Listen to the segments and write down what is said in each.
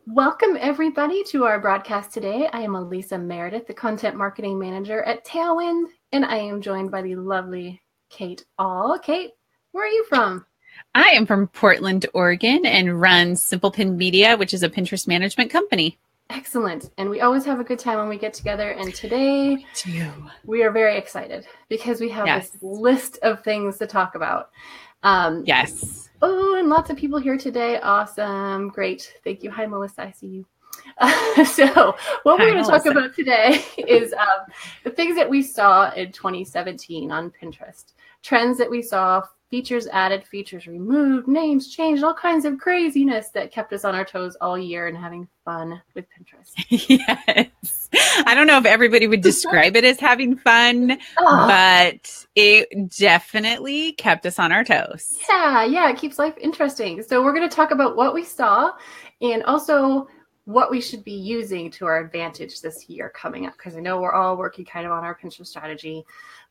Welcome, everybody, to our broadcast today. I am Elisa Meredith, the Content Marketing Manager at Tailwind, and I am joined by the lovely Kate All. Kate, where are you from? I am from Portland, Oregon, and run Simple Pin Media, which is a Pinterest management company. Excellent. And we always have a good time when we get together. And today we are very excited because we have this list of things to talk about. Yes. Oh, and lots of people here today. Awesome. Great. Thank you. Hi, Melissa. I see you. So what we're going to talk about today is the things that we saw in 2017 on Pinterest. Trends that we saw, features added, features removed, names changed, all kinds of craziness that kept us on our toes all year and having fun with Pinterest. Yes. I don't know if everybody would describe it as having fun, but it definitely kept us on our toes. Yeah. It keeps life interesting. So we're going to talk about what we saw and also what we should be using to our advantage this year coming up, because I know we're all working kind of on our Pinterest strategy.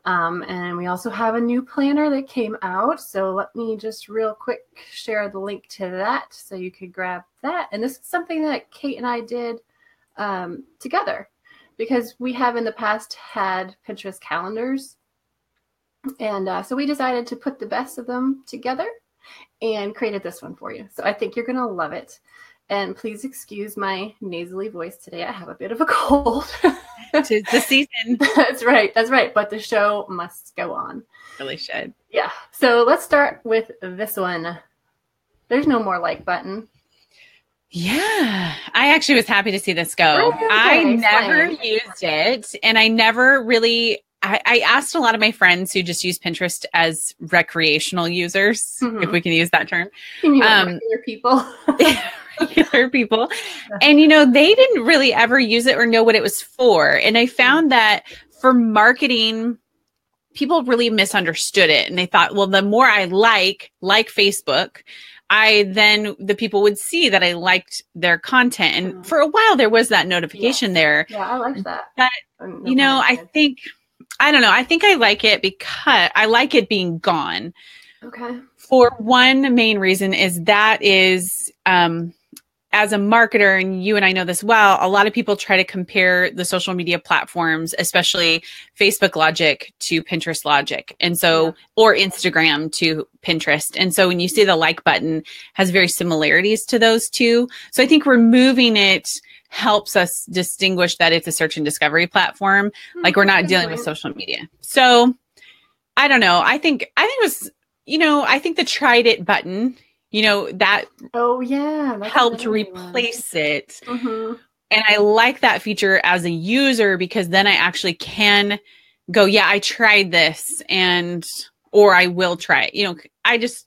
And we also have a new planner that came out. So let me just real quick share the link to that so you could grab that. And this is something that Kate and I did together because we have in the past had Pinterest calendars. And so we decided to put the best of them together and created this one for you. So I think you're going to love it. And please excuse my nasally voice today. I have a bit of a cold. Tis the season. That's right. But the show must go on. Really should. Yeah. So let's start with this one. There's no more like button. Yeah. I actually was happy to see this go. Okay, I never used it, and I never really... I asked a lot of my friends who just use Pinterest as recreational users, if we can use that term. Regular people. Regular people. And, they didn't really ever use it or know what it was for. And I found that for marketing, people really misunderstood it. And they thought, well, the more I like Facebook, the people would see that I liked their content. And for a while, there was that notification there. Yeah, I liked that. But, I don't know. I think I like it because I like it being gone. Okay. For one main reason is as a marketer, and you and I know this well, a lot of people try to compare the social media platforms, especially Facebook logic to Pinterest logic. And so, or Instagram to Pinterest. And so when you see the like button has very similarities to those two. So I think removing it helps us distinguish that it's a search and discovery platform. Like we're not dealing with social media. So I don't know. I think it was, I think the tried it button, that helped replace it. Mm-hmm. And I like that feature as a user because then I actually can go, I tried this or I will try it. I just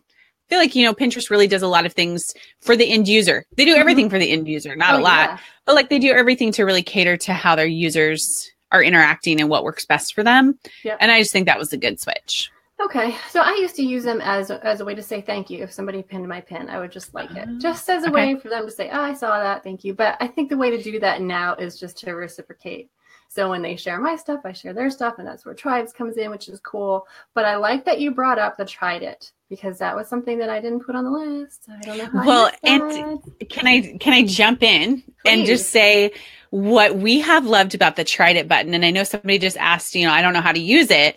feel like, Pinterest really does a lot of things for the end user. They do everything for the end user, not a lot, but like they do everything to really cater to how their users are interacting and what works best for them. Yep. And I just think that was a good switch. Okay. So I used to use them as a way to say thank you. If somebody pinned my pin, I would just like it. Just as a way for them to say, I saw that. Thank you. But I think the way to do that now is just to reciprocate. So when they share my stuff, I share their stuff. And that's where Tribes comes in, which is cool. But I like that you brought up the tried it because that was something that I didn't put on the list. I don't know how. And can I jump in and just say what we have loved about the tried it button? And I know somebody just asked, I don't know how to use it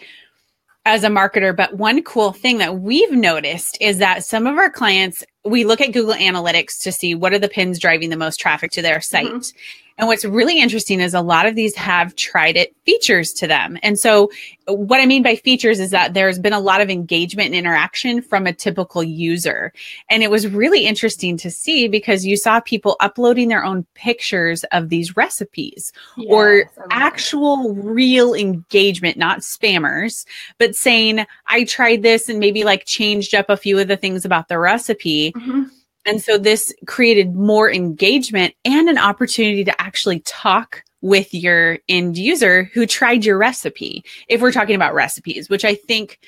as a marketer, but one cool thing that we've noticed is that some of our clients, we look at Google Analytics to see what are the pins driving the most traffic to their site. Mm-hmm. And what's really interesting is a lot of these have tried it features to them. And so what I mean by features is that there's been a lot of engagement and interaction from a typical user. And it was really interesting to see because you saw people uploading their own pictures of these recipes or actual real engagement, not spammers, but saying, I tried this and maybe like changed up a few of the things about the recipe. Mm-hmm. And so this created more engagement and an opportunity to actually talk with your end user who tried your recipe. If we're talking about recipes, which I think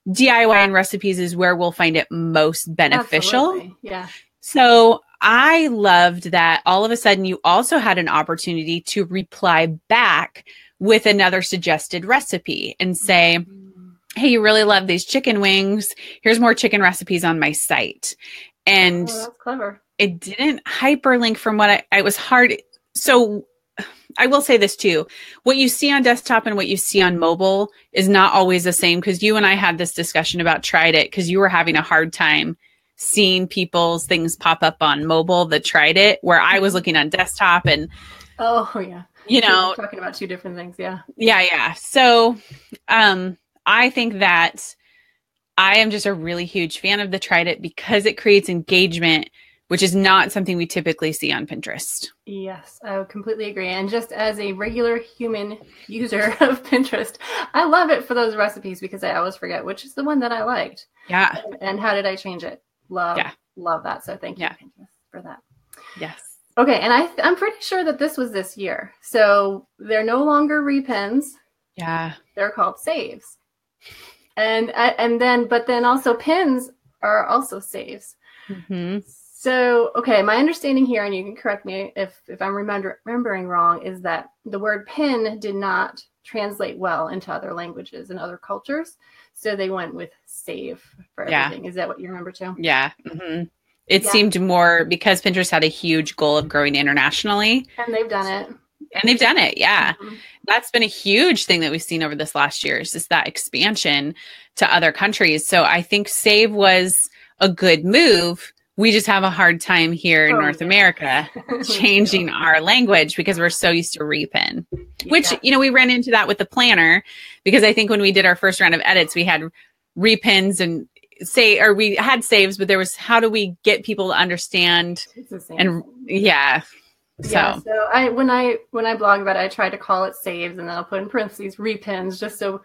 DIY and recipes is where we'll find it most beneficial. Absolutely. Yeah. So I loved that all of a sudden you also had an opportunity to reply back with another suggested recipe and say, hey, you really love these chicken wings. Here's more chicken recipes on my site. And that's clever. It didn't hyperlink from what I was hard. So I will say this too. What you see on desktop and what you see on mobile is not always the same, because you and I had this discussion about Tried It because you were having a hard time seeing people's things pop up on mobile that tried it, where I was looking on desktop and we're talking about two different things. Yeah. So I think that I am just a really huge fan of the Tried It because it creates engagement, which is not something we typically see on Pinterest. Yes, I would completely agree. And just as a regular human user of Pinterest, I love it for those recipes because I always forget which is the one that I liked. Yeah. And how did I change it? Love that. So thank you, Pinterest, for that. Yes. Okay, and I'm pretty sure that this was this year. So they're no longer repins. Yeah. They're called saves. And then also pins are also saves. Mm-hmm. So, okay, my understanding here, and you can correct me if I'm remembering wrong, is that the word pin did not translate well into other languages and other cultures. So they went with save for everything. Is that what you remember too? Yeah. Mm-hmm. It seemed more because Pinterest had a huge goal of growing internationally. And they've done it. Yeah. Mm-hmm. That's been a huge thing that we've seen over this last year, is just that expansion to other countries. So I think save was a good move. We just have a hard time here in North America changing our language because we're so used to repin, which, we ran into that with the planner, because I think when we did our first round of edits, we had repins and we had saves, but there was, how do we get people to understand? It's the same. And So when I blog about it, I try to call it saves, and then I'll put in parentheses repins, just so.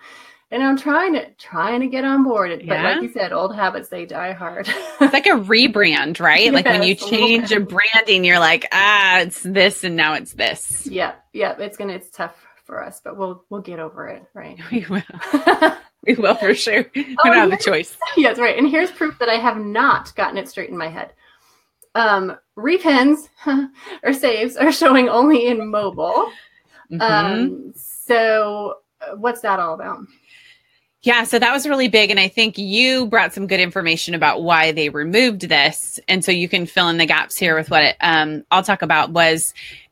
And I'm trying to get on board. But like you said, old habits, they die hard. It's like a rebrand, right? Like when you change a branding, you're like, it's this and now it's this. Yeah. It's tough for us, but we'll get over it, right? We will. We will for sure. We don't have a choice. Yes, right. And here's proof that I have not gotten it straight in my head. Repins or saves are showing only in mobile. Mm-hmm. So what's that all about? Yeah, so that was really big. And I think you brought some good information about why they removed this. And so you can fill in the gaps here with what I'll talk about.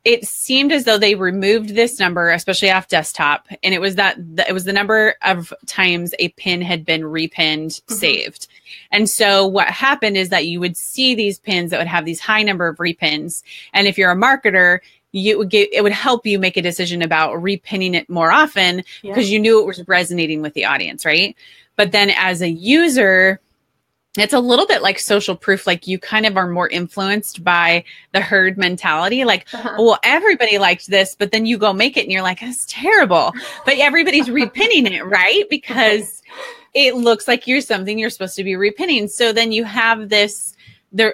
It seemed as though they removed this number, especially off desktop. And it was the number of times a pin had been repinned, saved. And so what happened is that you would see these pins that would have these high number of repins. And if you're a marketer, it would help you make a decision about repinning it more often because you knew it was resonating with the audience, right? But then as a user, it's a little bit like social proof. Like you kind of are more influenced by the herd mentality. Like, well, everybody liked this, but then you go make it and you're like, that's terrible. But everybody's repinning it, right? Because it looks like something you're supposed to be repinning. So then you have this.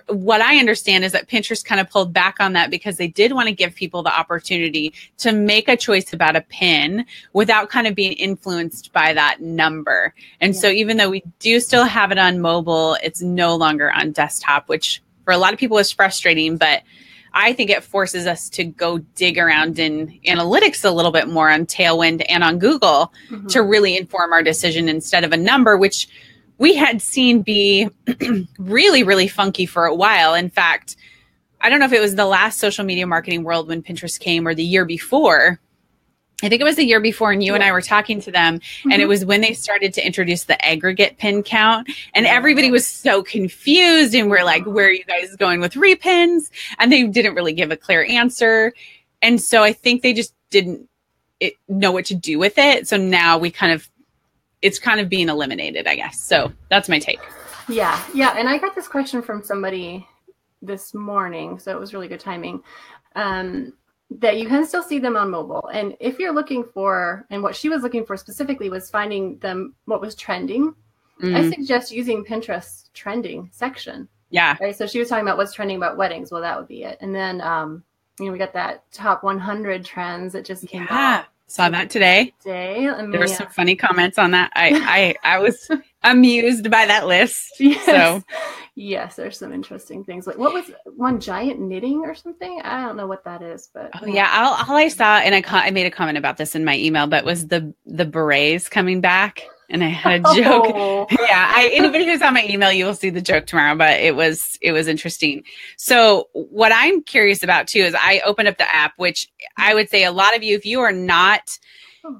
What I understand is that Pinterest kind of pulled back on that because they did want to give people the opportunity to make a choice about a pin without kind of being influenced by that number. And so even though we do still have it on mobile, it's no longer on desktop, which for a lot of people is frustrating, but I think it forces us to go dig around in analytics a little bit more on Tailwind and on Google to really inform our decision instead of a number, which we had seen be really, really funky for a while. In fact, I don't know if it was the last social media marketing world when Pinterest came or the year before. I think it was the year before, and you and I were talking to them, and it was when they started to introduce the aggregate pin count, and everybody was so confused, and we're like, where are you guys going with repins? And they didn't really give a clear answer. And so I think they just didn't know what to do with it. So now it's kind of being eliminated, I guess. So that's my take. Yeah. And I got this question from somebody this morning, so it was really good timing, that you can still see them on mobile. And if you're looking for, and what she was looking for specifically was finding them, what was trending, I suggest using Pinterest trending section. Yeah. Right. So she was talking about what's trending about weddings. Well, that would be it. And then, we got that top 100 trends that just came out. Saw that today. There were some funny comments on that. I was amused by that list. Yes. So yes, there's some interesting things. Like what was one giant knitting or something? I don't know what that is, but all I saw, and I made a comment about this in my email, but was the berets coming back. And I had a joke. Yeah. Anybody who's on my email, you will see the joke tomorrow, but it was interesting. So what I'm curious about too, is I opened up the app, which I would say a lot of you, if you are not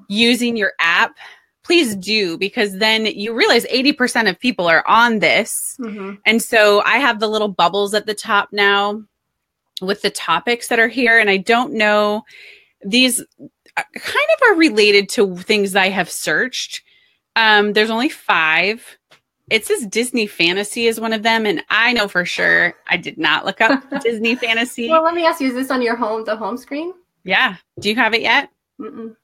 using your app, please do, because then you realize 80% of people are on this. Mm-hmm. And so I have the little bubbles at the top now with the topics that are here. And I don't know, these kind of are related to things I have searched. There's only 5. It says Disney Fantasy is one of them. And I know for sure I did not look up Disney Fantasy. Well, let me ask you, is this on your the home screen? Yeah. Do you have it yet? Mm-mm.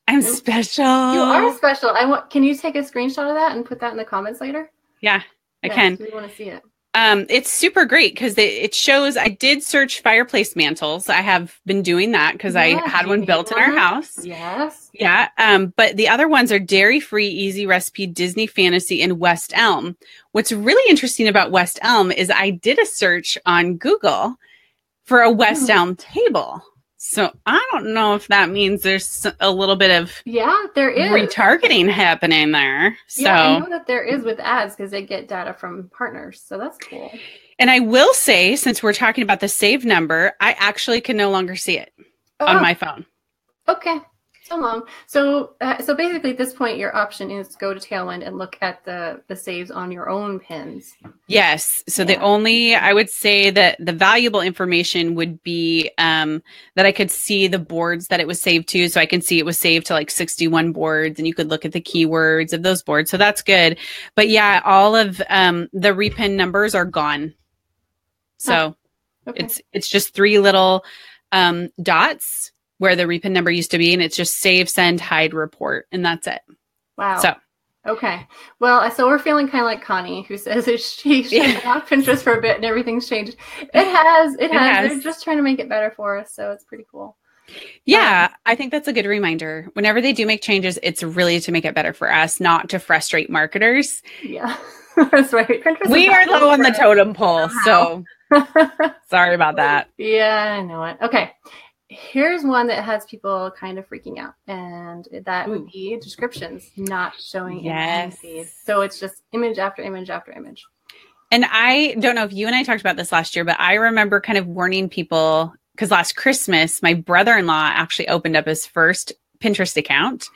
I'm special. You are special. Can you take a screenshot of that and put that in the comments later? Yeah, I can. We want to see it. It's super great because it shows. I did search fireplace mantles. I have been doing that because I had one built in our house. Yes. Yeah. But the other ones are dairy-free, easy recipe, Disney Fantasy, and West Elm. What's really interesting about West Elm is I did a search on Google for a West Elm table. So I don't know if that means there's a little bit of there is retargeting happening there. So yeah, I know that there is with ads because they get data from partners. So that's cool. And I will say, since we're talking about the save number, I actually can no longer see it on my phone. Okay. So long. So basically at this point, your option is to go to Tailwind and look at the saves on your own pins. Yes. So the only, I would say that the valuable information would be that I could see the boards that it was saved to. So I can see it was saved to like 61 boards, and you could look at the keywords of those boards. So that's good. But yeah, all of the repin numbers are gone. So it's just 3 little dots where the repin number used to be, and it's just save, send, hide, report, and that's it. Wow. So, okay. Well, so we're feeling kind of like Connie, who says she should have Pinterest for a bit and everything's changed. It has. They're just trying to make it better for us, so it's pretty cool. Yeah, I think that's a good reminder. Whenever they do make changes, it's really to make it better for us, not to frustrate marketers. Yeah, that's right. Pinterest we are low on the totem pole, so sorry about that. Yeah, I know it. Okay. Here's one that has people kind of freaking out, and that would be descriptions not showing in feed. So it's just image after image after image. And I don't know if you and I talked about this last year, but I remember kind of warning people because last Christmas, my brother-in-law actually opened up his first Pinterest account.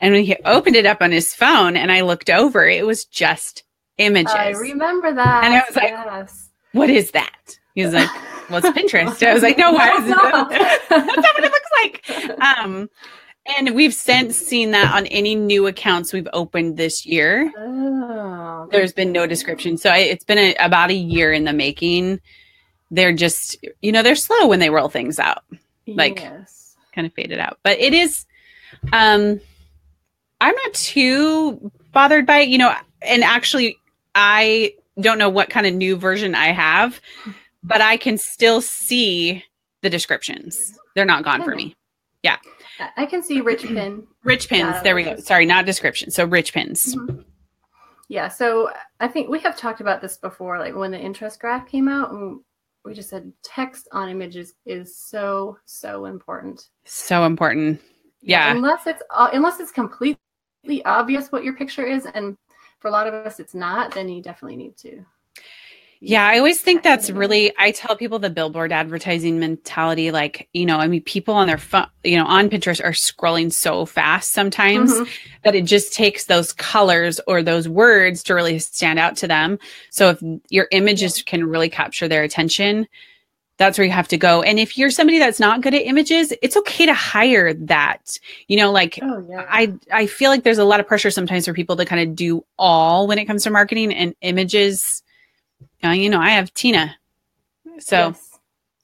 And when he opened it up on his phone and I looked over, it was just images. I remember that. And I was like, what is that? He was like, well, it's Pinterest. I was like, no, why is it that? That's not what it looks like. And we've since seen that on any new accounts we've opened this year. Oh, there's been no description. So it's been about a year in the making. They're just, they're slow when they roll things out. Like kind of faded out. But it is, I'm not too bothered by it, and actually I don't know what kind of new version I have. But I can still see the descriptions. They're not gone for me. Yeah. I can see rich pin. Rich pins. There we go. Sorry, not description. So rich pins. Mm-hmm. Yeah. So I think we have talked about this before, like when the interest graph came out, and we just said text on images is so, so important. So important. Yeah. Unless it's completely obvious what your picture is. And for a lot of us, it's not, then you definitely need to. Yeah, I always think that's really, I tell people the billboard advertising mentality, like, people on their phone, on Pinterest are scrolling so fast sometimes that it just takes those colors or those words to really stand out to them. So if your images can really capture their attention, that's where you have to go. And if you're somebody that's not good at images, it's okay to hire that. I feel like there's a lot of pressure sometimes for people to kind of do all when it comes to marketing, and images. I have Tina, so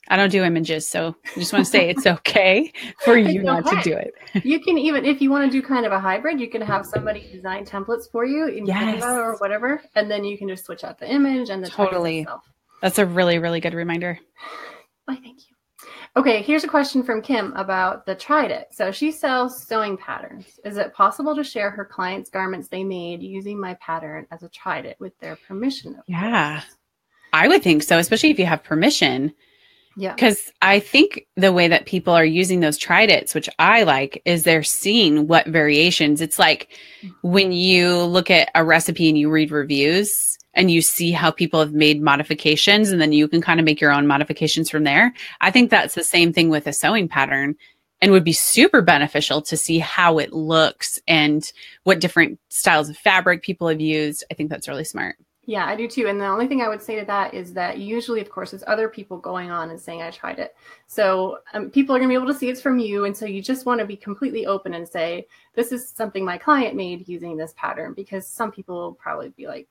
I don't do images. So I just want to say it's okay for you not to do it. You can even, if you want to do kind of a hybrid, you can have somebody design templates for you in Canva or whatever, and then you can just switch out the image and the text itself. That's a really, really good reminder. Why, thank you. Okay, here's a question from Kim about the Tried It. So she sells sewing patterns. Is it possible to share her clients' garments they made using my pattern as a Tried It with their permission? Yeah, I would think so, especially if you have permission. Yeah. Because I think the way that people are using those tried its, which I like, is they're seeing what variations. It's like when you look at a recipe and you read reviews and you see how people have made modifications, and then you can kind of make your own modifications from there. I think that's the same thing with a sewing pattern, and would be super beneficial to see how it looks and what different styles of fabric people have used. I think that's really smart. Yeah, I do too. And the only thing I would say to that is that usually, of course, there's other people going on and saying, I tried it. So people are going to be able to see it's from you. And so you just want to be completely open and say, this is something my client made using this pattern, because some people will probably be like,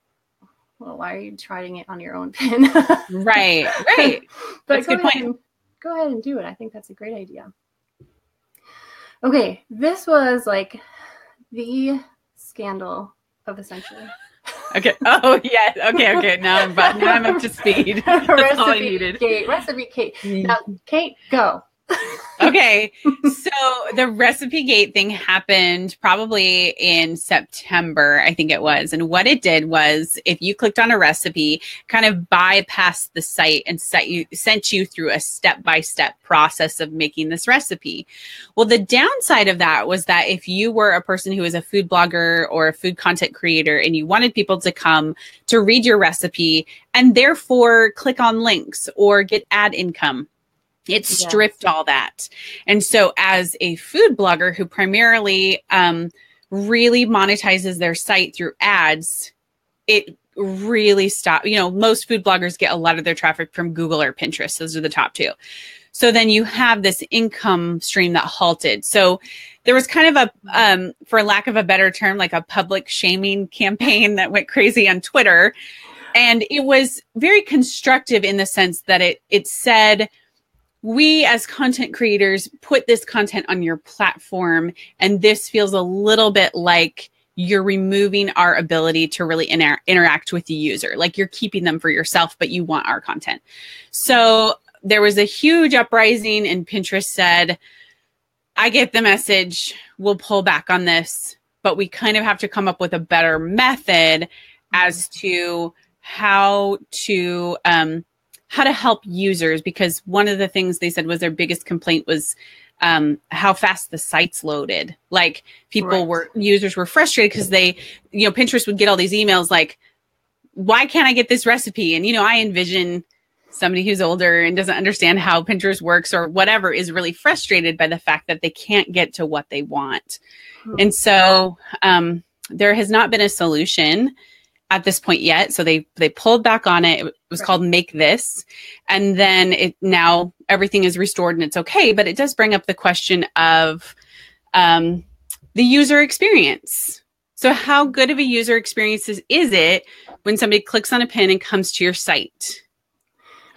well, why are you trying it on your own pin? Right. But that's a good point. Go ahead and do it. I think that's a great idea. Okay, this was like the scandal of the century. Okay. Oh, yes. Okay. Now I'm up to speed. That's all I needed. Recipe Kate. Now, Kate, go. Okay. So the Recipe Gate thing happened probably in September, I think it was. And what it did was, if you clicked on a recipe, kind of bypassed the site and sent you through a step-by-step process of making this recipe. Well, the downside of that was that if you were a person who was a food blogger or a food content creator and you wanted people to come to read your recipe and therefore click on links or get ad income, it stripped all that. And so as a food blogger who primarily really monetizes their site through ads, it really stopped. You know, most food bloggers get a lot of their traffic from Google or Pinterest. Those are the top two. So then you have this income stream that halted. So there was kind of a, for lack of a better term, like a public shaming campaign that went crazy on Twitter. And it was very constructive in the sense that it said, we as content creators put this content on your platform, and this feels a little bit like you're removing our ability to really interact with the user. Like you're keeping them for yourself, but you want our content. So there was a huge uprising, and Pinterest said, I get the message. We'll pull back on this, but we kind of have to come up with a better method as to how to help users, because one of the things they said was their biggest complaint was how fast the sites loaded. Like users were frustrated because Pinterest would get all these emails like, why can't I get this recipe? And, I envision somebody who's older and doesn't understand how Pinterest works or whatever is really frustrated by the fact that they can't get to what they want. And so there has not been a solution at this point yet. So they pulled back on it. It was called Make This. And then now everything is restored and it's okay. But it does bring up the question of the user experience. So how good of a user experience is it when somebody clicks on a pin and comes to your site?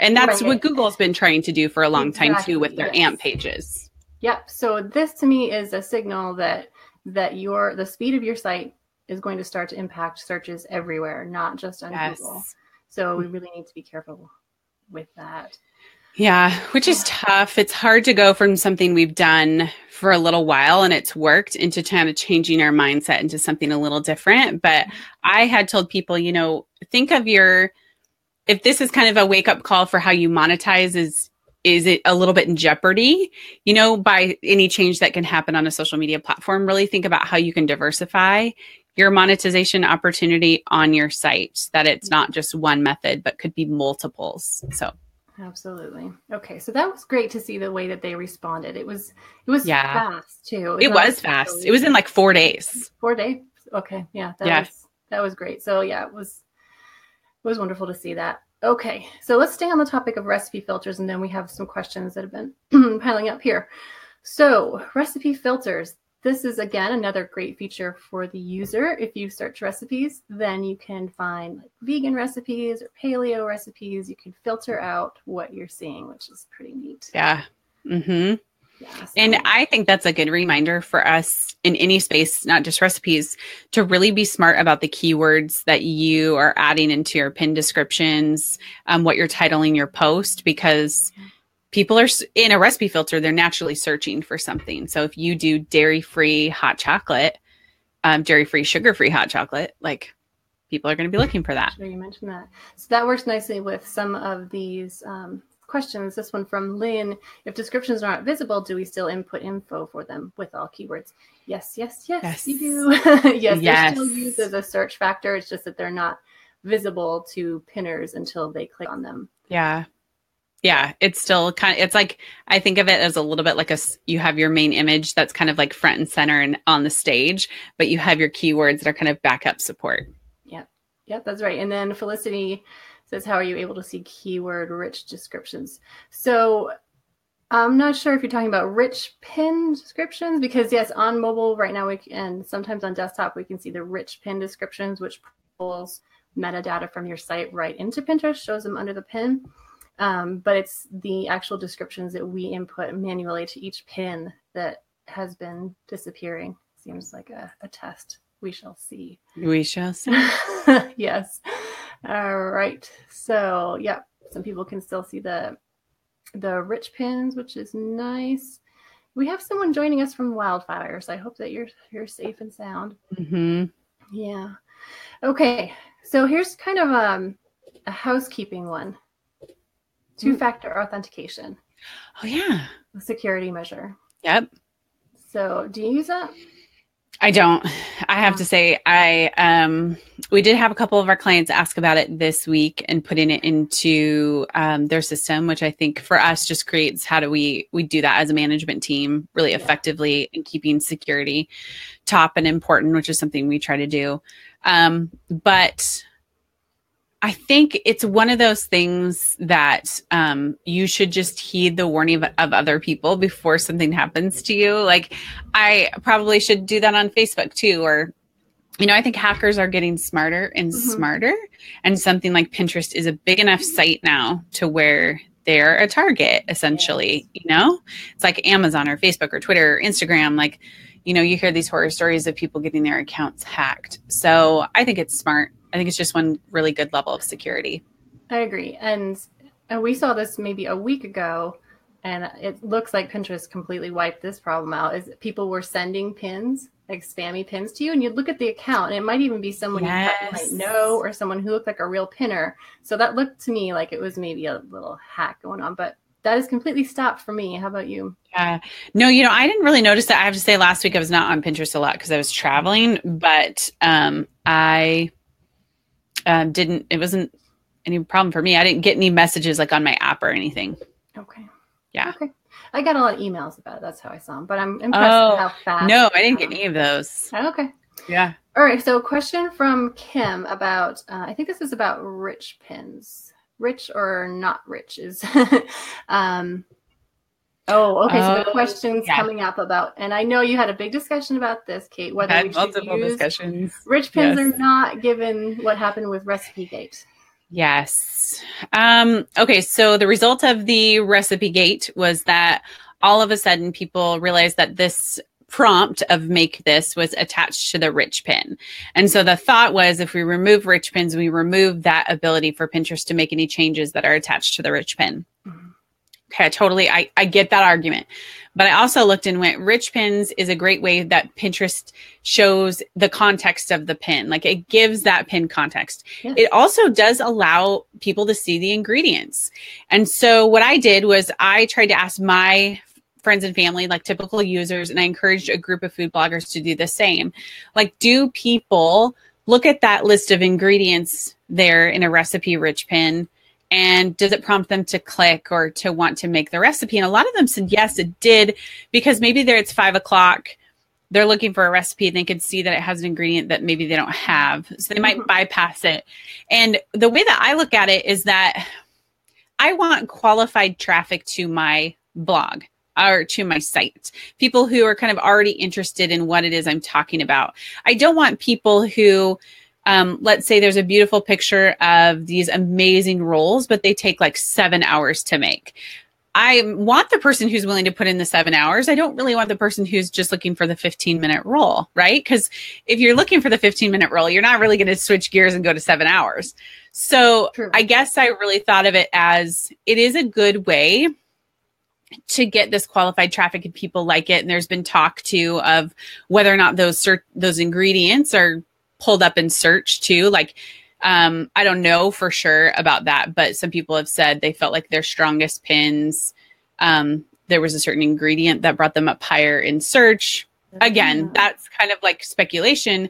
And that's what Google's been trying to do for a long time too with their AMP pages. Yep. So this to me is a signal that the speed of your site is going to start to impact searches everywhere, not just on Google. So we really need to be careful with that. Yeah, which is tough. It's hard to go from something we've done for a little while and it's worked into kind of changing our mindset into something a little different. But I had told people, think of if this is kind of a wake up call for how you monetize, is it a little bit in jeopardy, by any change that can happen on a social media platform? Really think about how you can diversify your monetization opportunity on your site, that it's not just one method, but could be multiples. So absolutely. Okay. So that was great to see the way that they responded. It was fast too. It was fast. It was in like 4 days. 4 days. Okay. Yeah. That was great. So yeah, it was wonderful to see that. Okay. So let's stay on the topic of recipe filters, and then we have some questions that have been piling up here. So recipe filters. This is, again, another great feature for the user. If you search recipes, then you can find vegan recipes or paleo recipes. You can filter out what you're seeing, which is pretty neat. Yeah. Mm-hmm. Yeah, and I think that's a good reminder for us in any space, not just recipes, to really be smart about the keywords that you are adding into your pin descriptions, what you're titling your post, because people are in a recipe filter, they're naturally searching for something. So if you do dairy-free hot chocolate, dairy-free, sugar-free hot chocolate, like people are going to be looking for that. Sure, you mentioned that. So that works nicely with some of these questions. This one from Lynn. If descriptions aren't visible, do we still input info for them with all keywords? Yes, you do. Yes, they're still used as a search factor. It's just that they're not visible to pinners until they click on them. Yeah, it's still it's like, I think of it as a little bit like you have your main image that's kind of like front and center and on the stage, but you have your keywords that are kind of backup support. Yep, that's right. And then Felicity says, how are you able to see keyword rich descriptions? So I'm not sure if you're talking about rich pin descriptions, because yes, on mobile right now, and sometimes on desktop, we can see the rich pin descriptions, which pulls metadata from your site right into Pinterest, shows them under the pin. But it's the actual descriptions that we input manually to each pin that has been disappearing. Seems like a test. We shall see. We shall see. Yes. All right. So, yeah, some people can still see the rich pins, which is nice. We have someone joining us from wildfires. I hope that you're safe and sound. Mm-hmm. Yeah. Okay. So here's kind of a housekeeping one. Two-factor authentication. Oh, yeah. A security measure. Yep. So do you use that? I don't. I have to say, we did have a couple of our clients ask about it this week and putting it into their system, which I think for us just creates how do we do that as a management team really effectively and keeping security top and important, which is something we try to do. But I think it's one of those things that you should just heed the warning of other people before something happens to you. Like, I probably should do that on Facebook too. Or, I think hackers are getting smarter and smarter. And something like Pinterest is a big enough site now to where they're a target, essentially. Yes. It's like Amazon or Facebook or Twitter or Instagram. Like, you hear these horror stories of people getting their accounts hacked. So I think it's smart. I think it's just one really good level of security. I agree. And we saw this maybe a week ago, and it looks like Pinterest completely wiped this problem out. Is people were sending pins, like spammy pins to you, and you'd look at the account, and it might even be someone you might know or someone who looked like a real pinner. So that looked to me like it was maybe a little hack going on, but that is completely stopped for me. How about you? No, I didn't really notice that. I have to say last week I was not on Pinterest a lot because I was traveling, but I it wasn't any problem for me. I didn't get any messages like on my app or anything. Okay. Yeah. Okay. I got a lot of emails about it. That's how I saw them, but I'm impressed with how fast. No, I didn't get any of those. Okay. Yeah. All right. So question from Kim about, I think this is about rich pins. Rich or not rich is, okay. So the question's coming up about, and I know you had a big discussion about this, Kate, whether we should use discussions. Rich pins or not, given what happened with RecipeGate. Yes. Okay. So the result of the RecipeGate was that all of a sudden people realized that this prompt of make this was attached to the rich pin. And so the thought was, if we remove rich pins, we remove that ability for Pinterest to make any changes that are attached to the rich pin. Okay, totally. I get that argument. But I also looked and went, rich pins is a great way that Pinterest shows the context of the pin. Like, it gives that pin context. Yes. It also does allow people to see the ingredients. And so what I did was I tried to ask my friends and family, like typical users, and I encouraged a group of food bloggers to do the same. Like, do people look at that list of ingredients there in a recipe rich pin? And does it prompt them to click or to want to make the recipe? And a lot of them said, yes, it did, because maybe it's 5:00. They're looking for a recipe and they could see that it has an ingredient that maybe they don't have. So they might bypass it. And the way that I look at it is that I want qualified traffic to my blog or to my site. People who are kind of already interested in what it is I'm talking about. I don't want people who, let's say there's a beautiful picture of these amazing rolls, but they take like 7 hours to make. I want the person who's willing to put in the 7 hours. I don't really want the person who's just looking for the 15-minute roll, right? Because if you're looking for the 15-minute roll, you're not really going to switch gears and go to 7 hours. So True. I guess I really thought of it as it is a good way to get this qualified traffic and people like it. And there's been talk too of whether or not those ingredients are pulled up in search too. Like, I don't know for sure about that, but some people have said they felt like their strongest pins, there was a certain ingredient that brought them up higher in search. Again, that's kind of like speculation,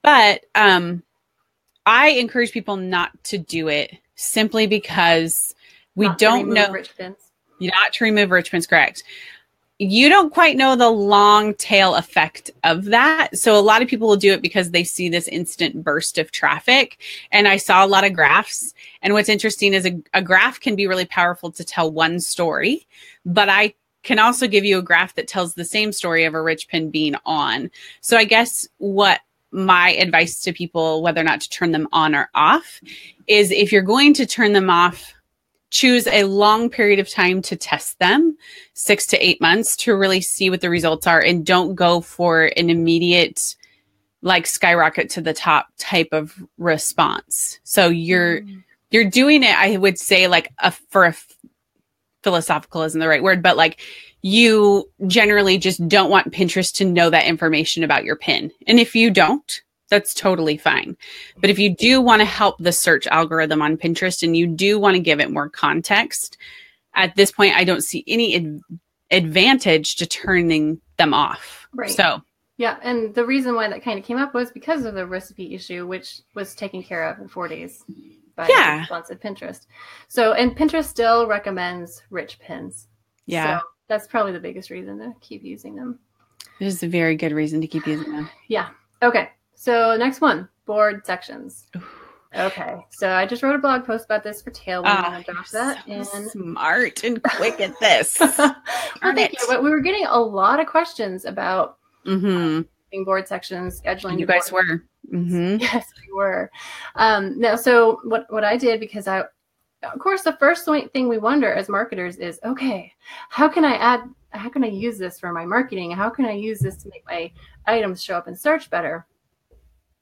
but I encourage people not to do it simply because we don't know. Rich pins. Not to remove rich pins, correct. You don't quite know the long tail effect of that. So a lot of people will do it because they see this instant burst of traffic. And I saw a lot of graphs. And what's interesting is a graph can be really powerful to tell one story, but I can also give you a graph that tells the same story of a rich pin being on. So I guess what my advice to people, whether or not to turn them on or off, is if you're going to turn them off, choose a long period of time to test them, 6 to 8 months, to really see what the results are, and don't go for an immediate like skyrocket to the top type of response. So you're doing it, I would say, like philosophical isn't the right word, but like you generally just don't want Pinterest to know that information about your pin. And if you don't, that's totally fine. But if you do want to help the search algorithm on Pinterest and you do want to give it more context, at this point, I don't see any advantage to turning them off. Right. So, yeah. And the reason why that kind of came up was because of the recipe issue, which was taken care of in 4 days by responsive Pinterest. So, and Pinterest still recommends rich pins. Yeah. So that's probably the biggest reason to keep using them. This is a very good reason to keep using them. Yeah. Okay. So next one, board sections. Okay. So I just wrote a blog post about this for Tailwind. I'm going to that. So and smart and quick at this. Well, thank you. But we were getting a lot of questions about board sections, scheduling. You guys were. Yes, we were. No, so what I did, because of course, the first thing we wonder as marketers is, okay, how can I use this for my marketing? How can I use this to make my items show up in search better?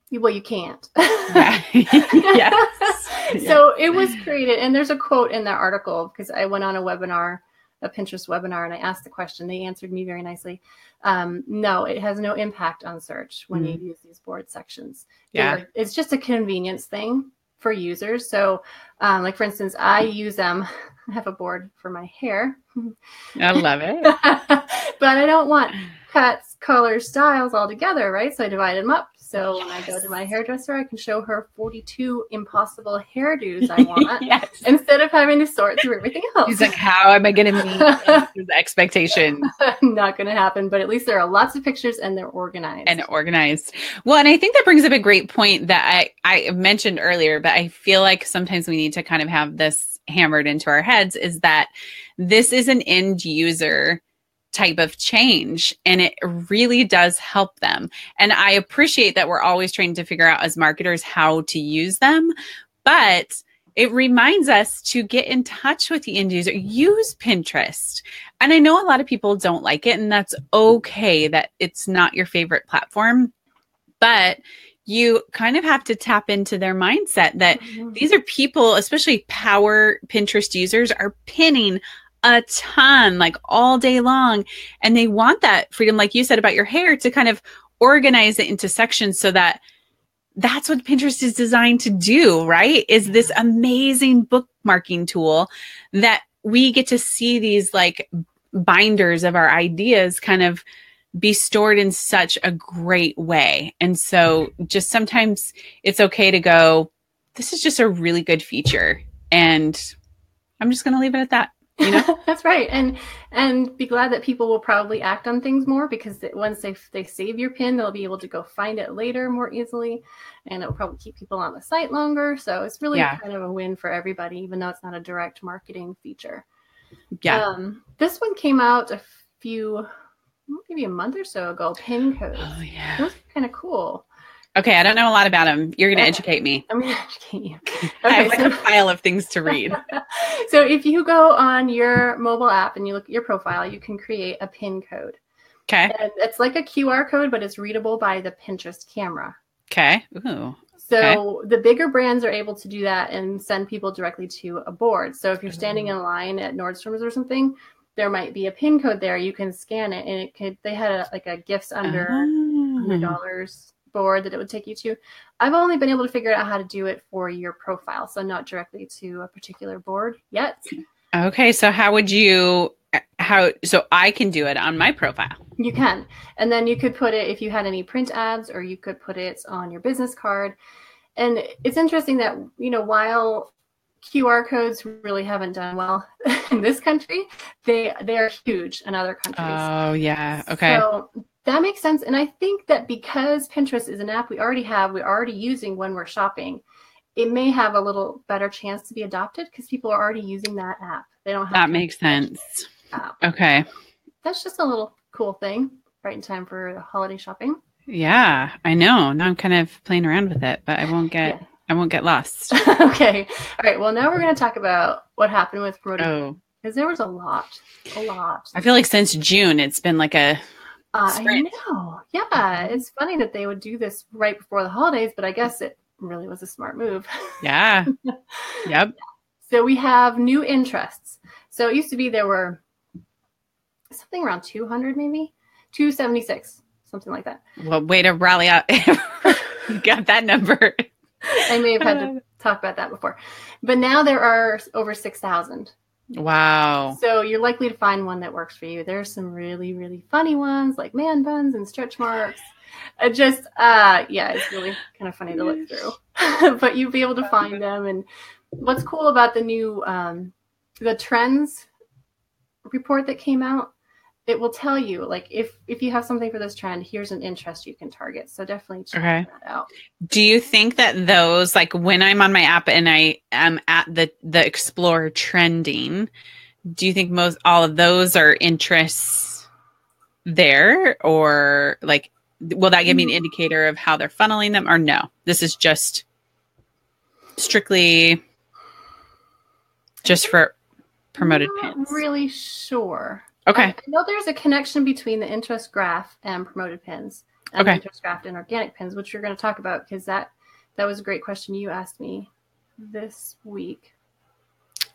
Well, you can't. Yeah. Yes. So it was created, and there's a quote in that article, because I went on a Pinterest webinar, and I asked the question. They answered me very nicely. No, it has no impact on search when you use these board sections. Yeah. It's just a convenience thing for users. So like, for instance, I use them. I have a board for my hair. I love it. But I don't want cuts, colors, styles all together, right? So I divide them up. So when I go to my hairdresser, I can show her 42 impossible hairdos I want instead of having to sort through everything else. He's like, how am I going to meet his expectations? Not going to happen, but at least there are lots of pictures and they're organized. Well, and I think that brings up a great point that I mentioned earlier, but I feel like sometimes we need to kind of have this hammered into our heads, is that this is an end user type of change, and it really does help them. And I appreciate that we're always trying to figure out as marketers how to use them, but it reminds us to get in touch with the end user. Use Pinterest. And I know a lot of people don't like it, and that's okay that it's not your favorite platform, but you kind of have to tap into their mindset that these are people, especially power Pinterest users, are pinning a ton, like all day long. And they want that freedom, like you said about your hair, to kind of organize it into sections so that that's what Pinterest is designed to do, right? Is this amazing bookmarking tool that we get to see these like binders of our ideas kind of be stored in such a great way. And so just sometimes it's okay to go, this is just a really good feature, and I'm just going to leave it at that. You know? That's right. And be glad that people will probably act on things more, because once they save your pin, they'll be able to go find it later more easily, and it'll probably keep people on the site longer. So it's really kind of a win for everybody, even though it's not a direct marketing feature. Yeah. This one came out maybe a month or so ago, pin codes. Oh yeah. Those are kind of cool. Okay, I don't know a lot about them. You're going to educate me. I'm going to educate you. Okay, I have like a pile of things to read. So if you go on your mobile app and you look at your profile, you can create a pin code. Okay. And it's like a QR code, but it's readable by the Pinterest camera. Okay. Ooh. So the bigger brands are able to do that and send people directly to a board. So if you're standing in line at Nordstrom's or something, there might be a pin code there. You can scan it, and they had a gifts under $100 board that it would take you to. I've only been able to figure out how to do it for your profile, so not directly to a particular board yet. Okay, so so I can do it on my profile. You can. And then you could put it if you had any print ads, or you could put it on your business card. And it's interesting that, while QR codes really haven't done well in this country, they are huge in other countries. Oh, yeah. Okay. So that makes sense. And I think that because Pinterest is an app we're already using when we're shopping, it may have a little better chance to be adopted because people are already using that app. They don't have that makes sense. Okay. That's just a little cool thing right in time for the holiday shopping. Yeah, I know. Now I'm kind of playing around with it, but I won't get lost. Okay. All right. Well, now we're going to talk about what happened with promoted, because there was a lot. I feel like since June, it's been like a sprint. I know. Yeah. It's funny that they would do this right before the holidays, but I guess it really was a smart move. Yeah. Yep. So we have new interests. So it used to be there were something around 200, maybe 276, something like that. Well, way to rally up. You got that number. I may have had to talk about that before, but now there are over 6,000. Wow. So you're likely to find one that works for you. There's some really, really funny ones like man buns and stretch marks. It's really kind of funny to look through, but you'll be able to find them. And what's cool about the new, the trends report that came out, it will tell you, like, if you have something for this trend, here's an interest you can target. So definitely check that out. Do you think that those, like when I'm on my app and I am at the Explore trending, do you think all of those are interests there, or like, will that give me an indicator of how they're funneling them, or no? This is just strictly just for promoted pins. I'm not really sure. Okay. I know there's a connection between the interest graph and promoted pins, and the interest graph and organic pins, which you're going to talk about, because that was a great question you asked me this week.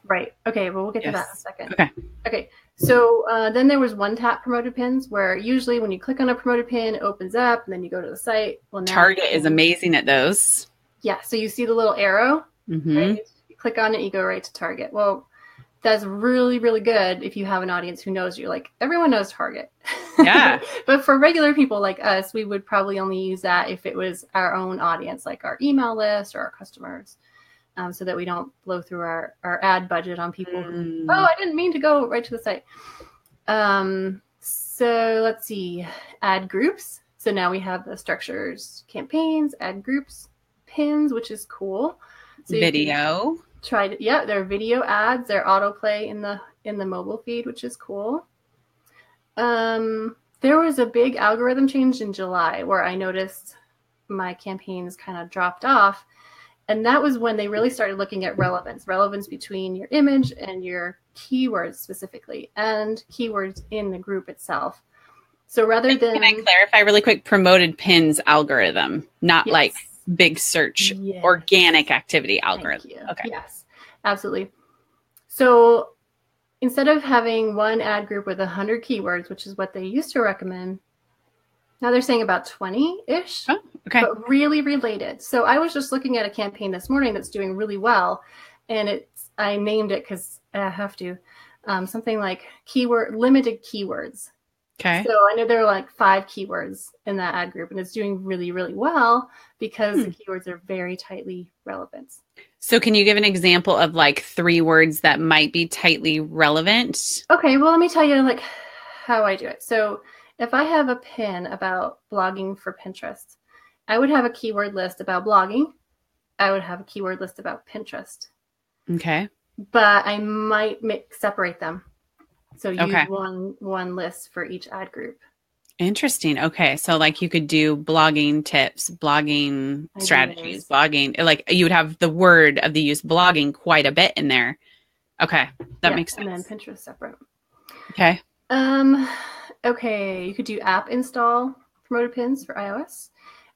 Right. Okay. Well, we'll get to that in a second. Okay. So then there was one tap promoted pins, where usually when you click on a promoted pin, it opens up and then you go to the site. Well, now Target is amazing at those. Yeah. So you see the little arrow, right? You click on it, you go right to Target. Well, that's really, really good if you have an audience who knows you. Like, everyone knows Target. Yeah. But for regular people like us, we would probably only use that if it was our own audience, like our email list or our customers, so that we don't blow through our ad budget on people. I didn't mean to go right to the site. So let's see. Ad groups. So now we have the structures, campaigns, ad groups, pins, which is cool. So video. They're video ads. They're autoplay in the mobile feed, which is cool. There was a big algorithm change in July where I noticed my campaigns kind of dropped off, and that was when they really started looking at relevance between your image and your keywords specifically, and keywords in the group itself. So rather than, can I clarify really quick? Promoted pins algorithm, not like big search, organic activity algorithm. Okay. Yes, absolutely. So instead of having one ad group with 100 keywords, which is what they used to recommend, now they're saying about 20-ish, but really related. So I was just looking at a campaign this morning that's doing really well, and I named it because I have to, something like limited keywords. Okay. So I know there are like 5 keywords in that ad group, and it's doing really, really well because the keywords are very tightly relevant. So can you give an example of like 3 words that might be tightly relevant? Okay, well, let me tell you like how I do it. So if I have a pin about blogging for Pinterest, I would have a keyword list about blogging. I would have a keyword list about Pinterest. Okay. But I might separate them. So use one list for each ad group. Interesting. Okay. So like you could do blogging tips, blogging strategies, blogging, like you would have the word of the use blogging quite a bit in there. Okay. That makes sense. And then Pinterest separate. Okay. Okay. You could do app install promoted pins for iOS.